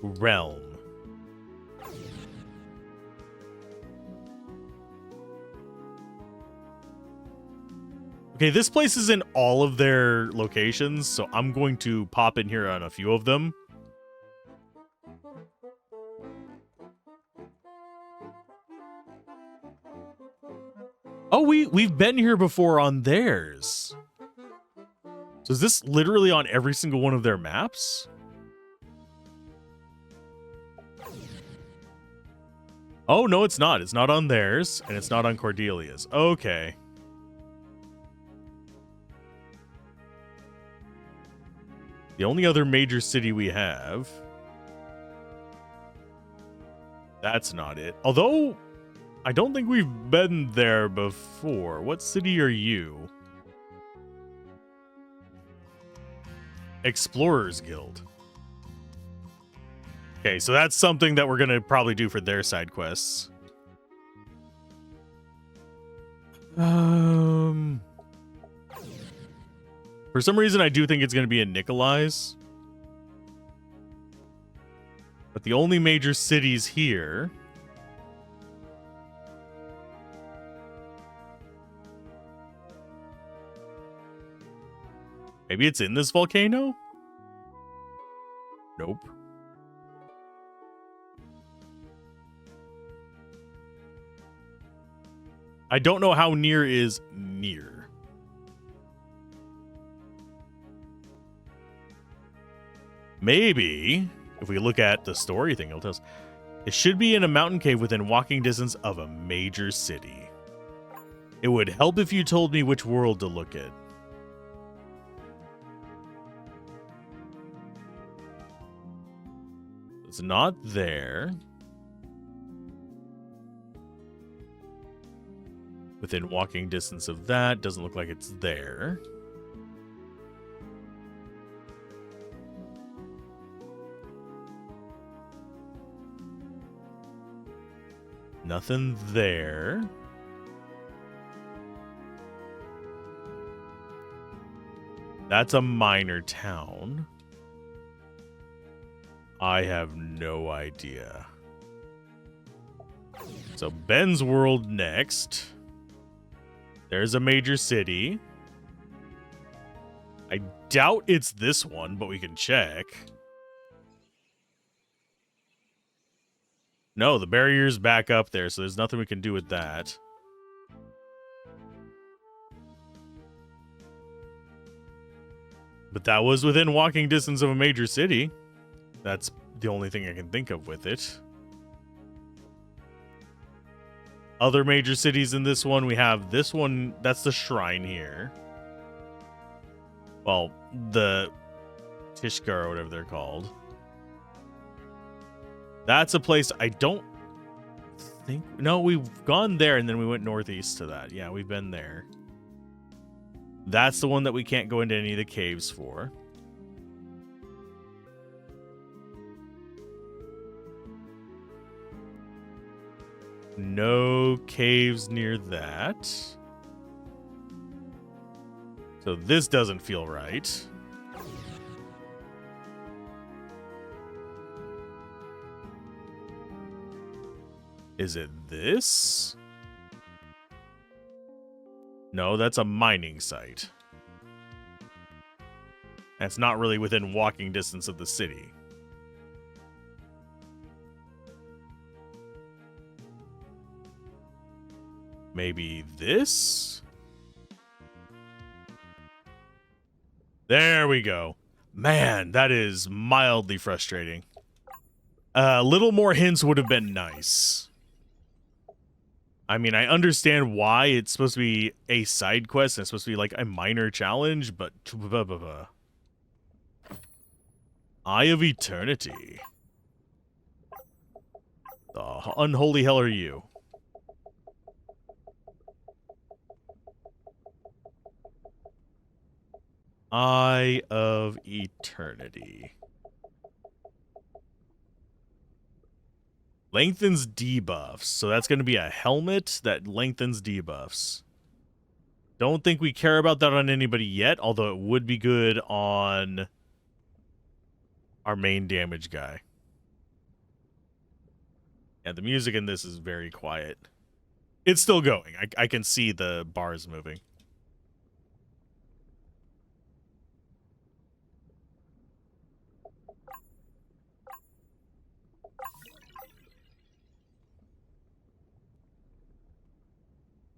realm. Okay, this place is in all of their locations, so I'm going to pop in here on a few of them. Oh, we've been here before on theirs. So is this literally on every single one of their maps? Oh, no, it's not. It's not on theirs, and it's not on Cordelia's. Okay. The only other major city we have. That's not it. Although, I don't think we've been there before. What city are you? Explorers Guild. Okay, so that's something that we're going to probably do for their side quests. For some reason, I do think it's going to be in Nikolai's. But the only major cities here... Maybe it's in this volcano? Nope. I don't know how near is near. Maybe, if we look at the story thing, it'll tell us. It should be in a mountain cave within walking distance of a major city. It would help if you told me which world to look at. It's not there. Within walking distance of that, doesn't look like it's there. Nothing there. That's a minor town. I have no idea. So Ben's world next. There's a major city. I doubt it's this one, but we can check. No, the barrier's back up there, so there's nothing we can do with that. But that was within walking distance of a major city. That's the only thing I can think of with it. Other major cities in this one, we have this one. That's the shrine here. Well, the Tishkar or whatever they're called. That's a place I don't think... No, we've gone there and then we went northeast to that. Yeah, we've been there. That's the one that we can't go into any of the caves for. No caves near that. So this doesn't feel right. Is it this? No, that's a mining site. That's not really within walking distance of the city. Maybe this? There we go. Man, that is mildly frustrating. A little more hints would have been nice. I mean, I understand why it's supposed to be a side quest and it's supposed to be like a minor challenge, but Eye of Eternity. The unholy hell are you? Eye of Eternity. Lengthens debuffs. So that's going to be a helmet that lengthens debuffs. Don't think we care about that on anybody yet, although it would be good on our main damage guy. Yeah, the music in this is very quiet. It's still going. I can see the bars moving.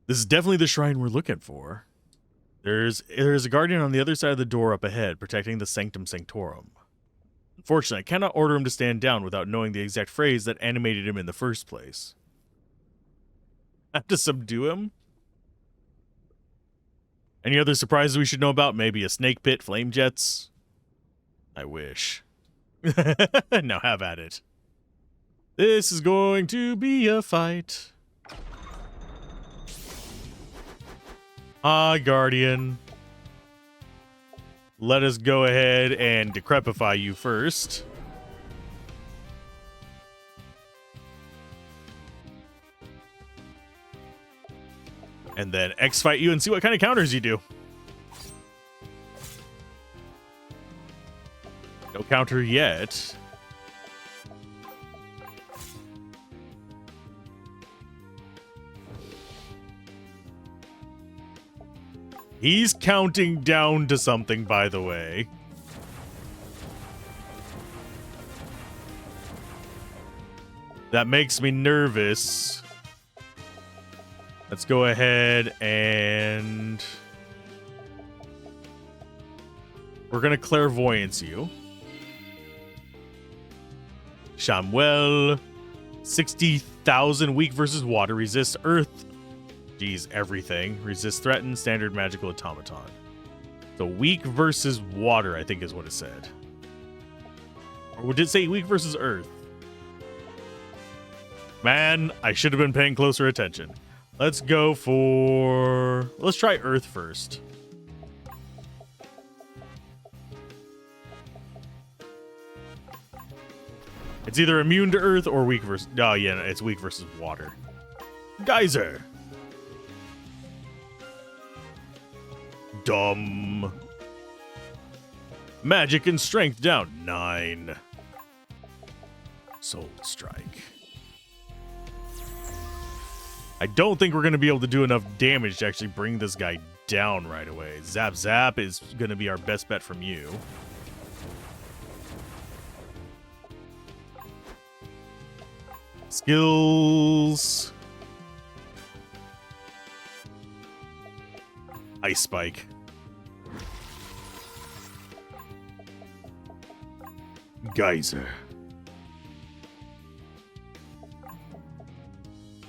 This is definitely the shrine we're looking for. There's a guardian on the other side of the door up ahead, protecting the Sanctum Sanctorum. Unfortunately, I cannot order him to stand down without knowing the exact phrase that animated him in the first place. I have to subdue him? Any other surprises we should know about? Maybe a snake pit, flame jets? I wish. Now have at it. This is going to be a fight. Ah, Guardian. Let us go ahead and decrepify you first. And then X-fight you and see what kind of counters you do. No counter yet. He's counting down to something, by the way. That makes me nervous. Let's go ahead and... we're going to clairvoyance you. Shamwell. 60,000 weak versus water. Resist earth. Geez, everything. Resist threaten. Standard magical automaton. So weak versus water, I think is what it said. Or did it say weak versus earth? Man, I should have been paying closer attention. Let's go for... let's try earth first. It's either immune to earth or weak versus... oh, yeah, it's weak versus water. Geyser. Dumb. Magic and strength down 9. Soul strike. I don't think we're going to be able to do enough damage to actually bring this guy down right away. Zap Zap is going to be our best bet from you. Skills. Ice Spike. Geyser.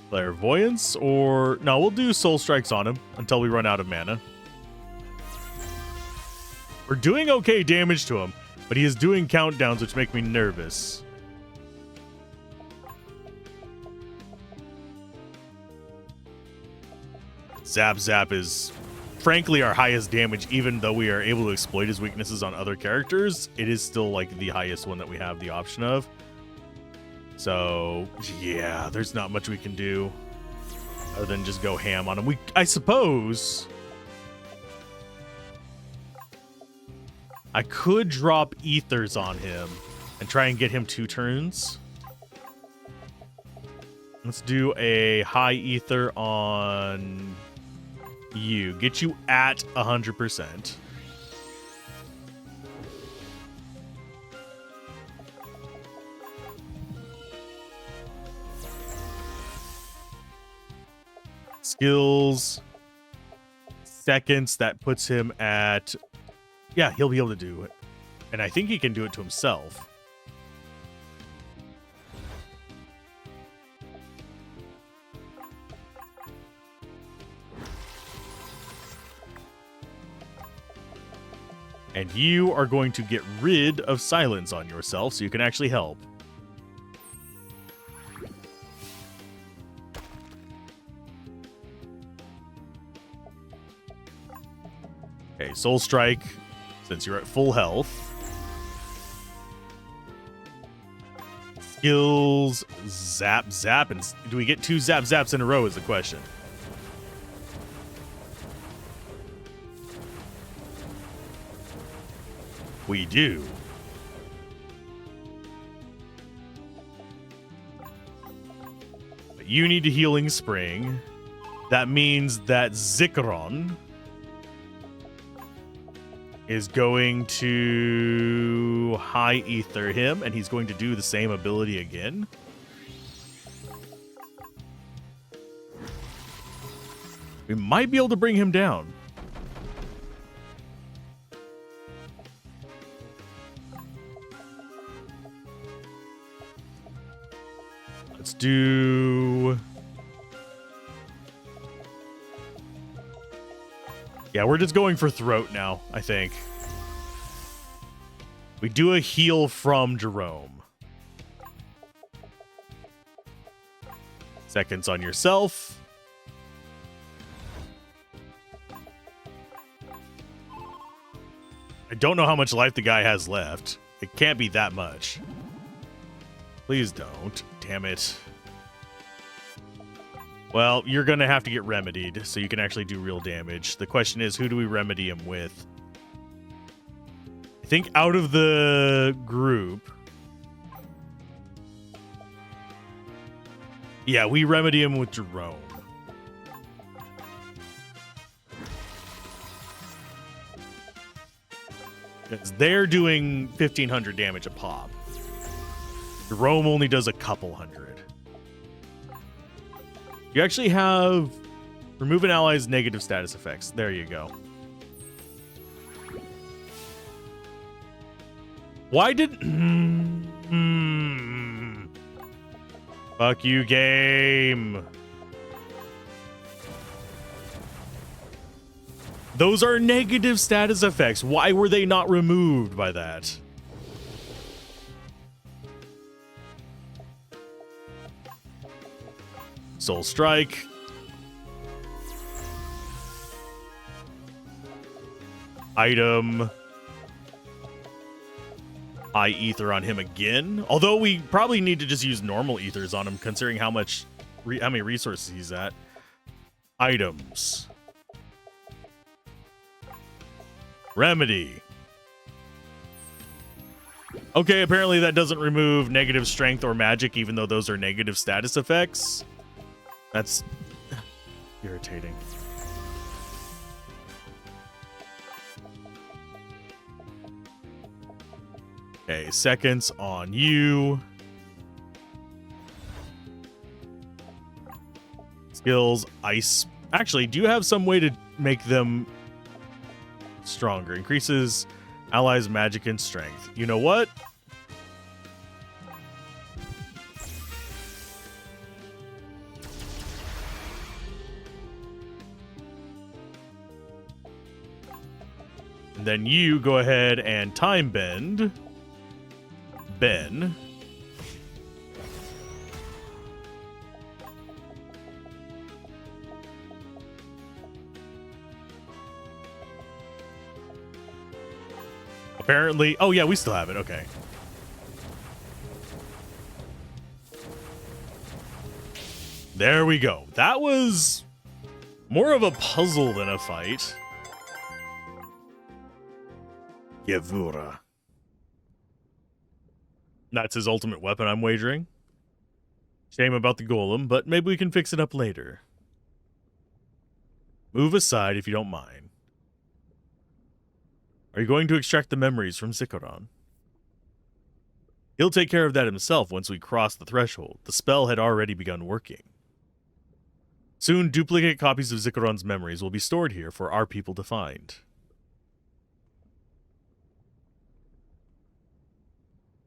Clairvoyance, or... no, we'll do Soul Strikes on him until we run out of mana. We're doing okay damage to him, but he is doing countdowns, which make me nervous. Zap Zap is frankly our highest damage, even though we are able to exploit his weaknesses on other characters. It is still like the highest one that we have the option of. So yeah, there's not much we can do other than just go ham on him. I suppose I could drop ethers on him and try and get him 2 turns. Let's do a high ether on you. Get you at 100%. Skills. Seconds. That puts him at Yeah, he'll be able to do it. And I think he can do it to himself. And you are going to get rid of silence on yourself so you can actually help. Okay, Soul Strike, since you're at full health. Skills, Zap, Zap, and do we get 2 Zap Zaps in a row is the question. We do. But you need a Healing Spring. That means that Zikaron is going to High Ether him, and he's going to do the same ability again. We might be able to bring him down. Let's do... Yeah, we're just going for throat now, I think. We do a heal from Jerome. Seconds on yourself. I don't know how much life the guy has left. It can't be that much. Please don't. Damn it. Well, you're going to have to get remedied so you can actually do real damage. The question is, who do we remedy him with? I think out of the group... Yeah, we remedy him with Jerome. Because they're doing 1,500 damage a pop. Jerome only does a couple hundred. You actually have remove an ally's negative status effects. There you go. Why did... Fuck you, game. Those are negative status effects. Why were they not removed by that? Soul Strike. Item. High Ether on him again. Although we probably need to just use normal ethers on him, considering how many resources he's at. Items. Remedy. Okay, apparently that doesn't remove negative strength or magic, even though those are negative status effects. That's irritating. Okay, seconds on you. Skills, ice. Actually, do you have some way to make them stronger? Increases allies' magic and strength. You know what? And then you go ahead and time bend Ben. Apparently, oh yeah, we still have it. Okay. There we go. That was more of a puzzle than a fight. Yevura. That's his ultimate weapon, I'm wagering. Shame about the golem, but maybe we can fix it up later. Move aside if you don't mind. Are you going to extract the memories from Zikaron? He'll take care of that himself once we cross the threshold. The spell had already begun working. Soon, duplicate copies of Zikaron's memories will be stored here for our people to find.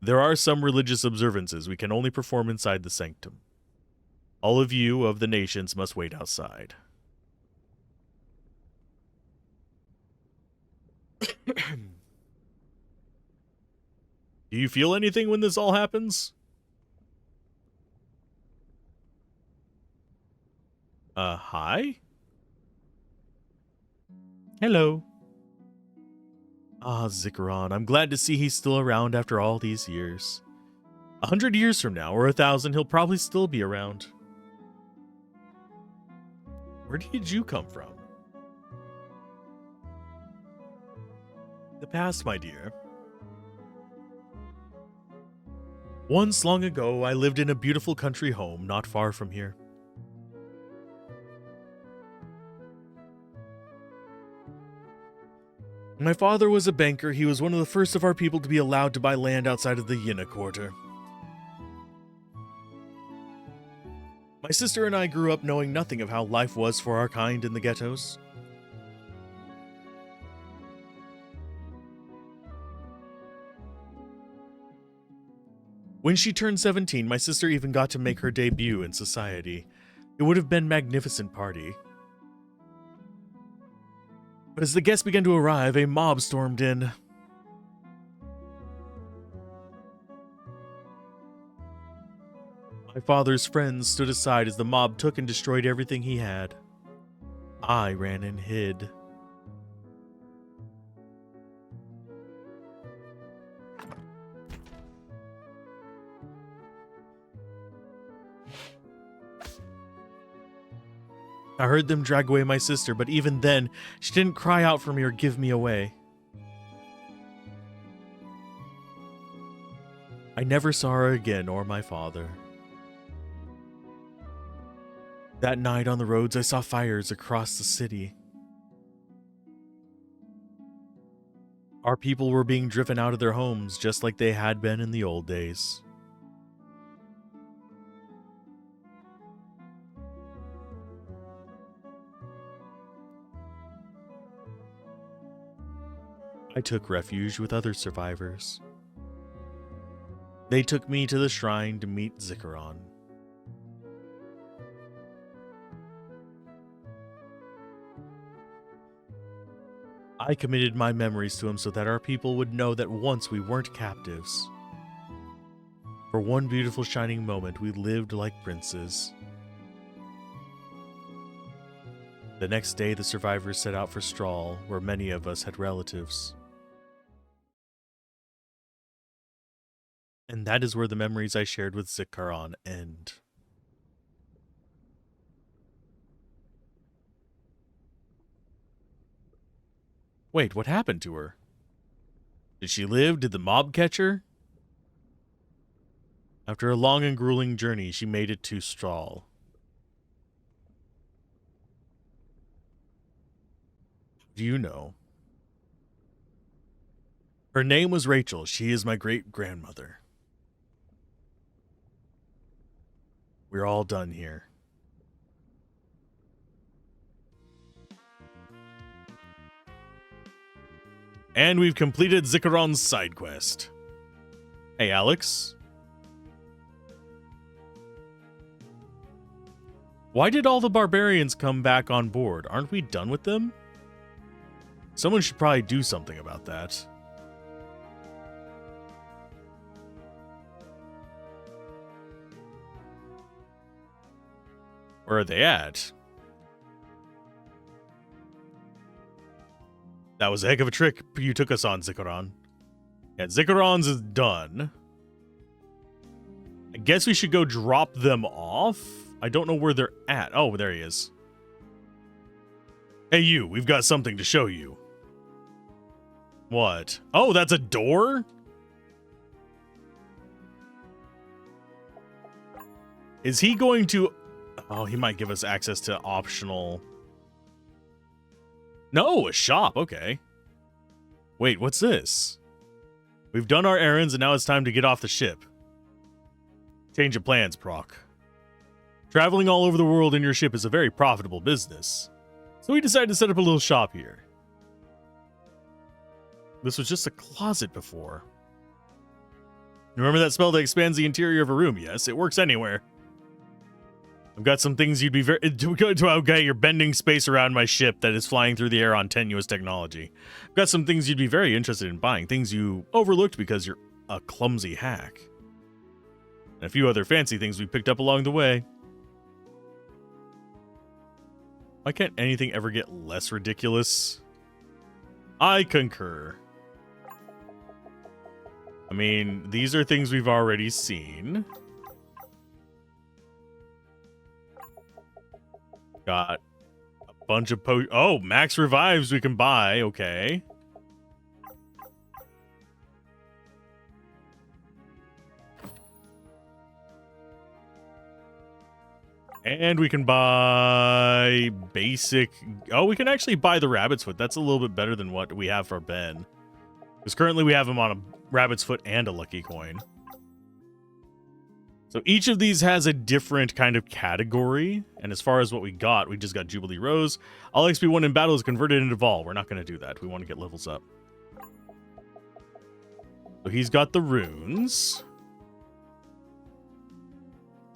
There are some religious observances we can only perform inside the sanctum. All of you of the nations must wait outside. Do you feel anything when this all happens? Hi? Hello. Ah, Zikaron, I'm glad to see he's still around after all these years. 100 years from now, or 1,000, he'll probably still be around. Where did you come from? The past, my dear. Once long ago, I lived in a beautiful country home not far from here. My father was a banker. He was one of the first of our people to be allowed to buy land outside of the Yina quarter. My sister and I grew up knowing nothing of how life was for our kind in the ghettos. When she turned 17, my sister even got to make her debut in society. It would have been a magnificent party. But as the guests began to arrive, a mob stormed in. My father's friends stood aside as the mob took and destroyed everything he had. I ran and hid. I heard them drag away my sister, but even then, she didn't cry out for me or give me away. I never saw her again or my father. That night on the roads, I saw fires across the city. Our people were being driven out of their homes just like they had been in the old days. I took refuge with other survivors. They took me to the shrine to meet Zikaron. I committed my memories to him so that our people would know that once we weren't captives. For one beautiful shining moment, we lived like princes. The next day, the survivors set out for Strahl, where many of us had relatives. And that is where the memories I shared with Zikaron end. Wait, what happened to her? Did she live? Did the mob catch her? After a long and grueling journey, she made it to Strahl. Do you know? Her name was Rachel. She is my great-grandmother. We're all done here. And we've completed Zikaron's side quest. Hey, Alex. Why did all the barbarians come back on board? Aren't we done with them? Someone should probably do something about that. Where are they at? That was a heck of a trick you took us on, Zikaron. Yeah, Zikaron's is done. I guess we should go drop them off. I don't know where they're at. Oh, there he is. Hey, you. We've got something to show you. What? Oh, that's a door? Is he going to... Oh, he might give us access to optional... No, a shop. Okay. Wait, what's this? We've done our errands and now it's time to get off the ship. Change of plans, Proc. Traveling all over the world in your ship is a very profitable business. So we decided to set up a little shop here. This was just a closet before. Remember that spell that expands the interior of a room? Yes, it works anywhere. I've got some things you'd be very... Okay, you're bending space around my ship that is flying through the air on tenuous technology. I've got some things you'd be very interested in buying. Things you overlooked because you're a clumsy hack. And a few other fancy things we picked up along the way. Why can't anything ever get less ridiculous? I concur. I mean, these are things we've already seen. Got a bunch of oh, max revives we can buy. Okay. And we can buy basic... Oh, we can actually buy the rabbit's foot. That's a little bit better than what we have for Ben. Because currently we have him on a rabbit's foot and a lucky coin. So each of these has a different kind of category. And as far as what we just got Jubilee Rose. All XP won in battle is converted into Vol. We're not going to do that. We want to get levels up. So he's got the runes.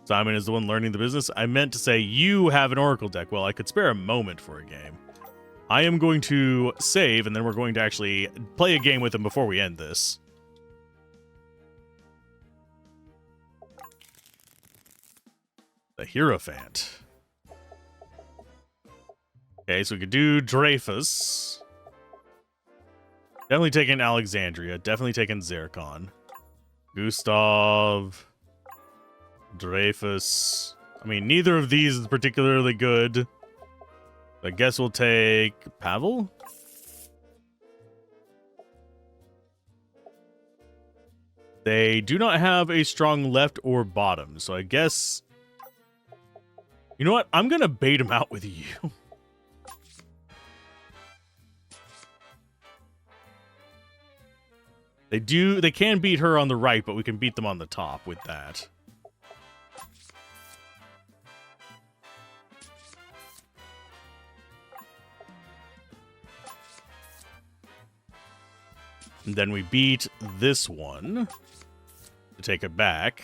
Simon is the one learning the business. I meant to say you have an Oracle deck. Well, I could spare a moment for a game. I am going to save, and then we're going to actually play a game with him before we end this. The Hierophant. Okay, so we could do Dreyfus. Definitely taking Alexandria. Definitely taking Zikaron. Gustav. Dreyfus. I mean, neither of these is particularly good. I guess we'll take Pavel. They do not have a strong left or bottom, so I guess... You know what? I'm going to bait him out with you. They can beat her on the right, but we can beat them on the top with that. And then we beat this one to take it back.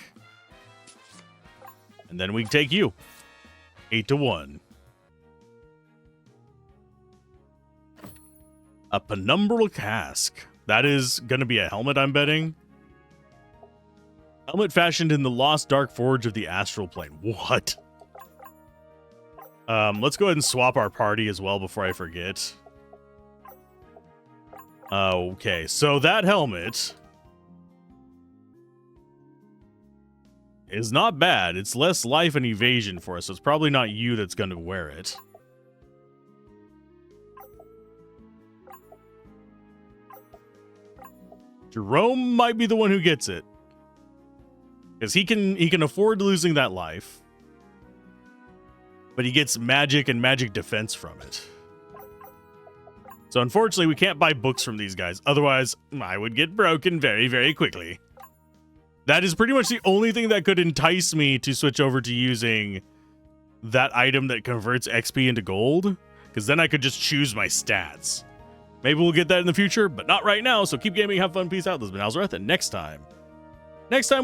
And then we take you. 8-1. A penumbral cask. That is going to be a helmet, I'm betting. Helmet fashioned in the lost dark forge of the astral plane. What? Let's go ahead and swap our party as well before I forget. Okay, so that helmet is not bad. It's less life and evasion for us, so it's probably not you that's going to wear it. Jerome might be the one who gets it. Because he can afford losing that life. But he gets magic and magic defense from it. So unfortunately, we can't buy books from these guys. Otherwise, I would get broken very, very quickly. That is pretty much the only thing that could entice me to switch over to using that item that converts XP into gold. Because then I could just choose my stats. Maybe we'll get that in the future, but not right now. So keep gaming, have fun, peace out. This has been Alzorath, and next time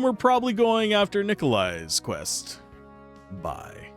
we're probably going after Nikolai's quest. Bye.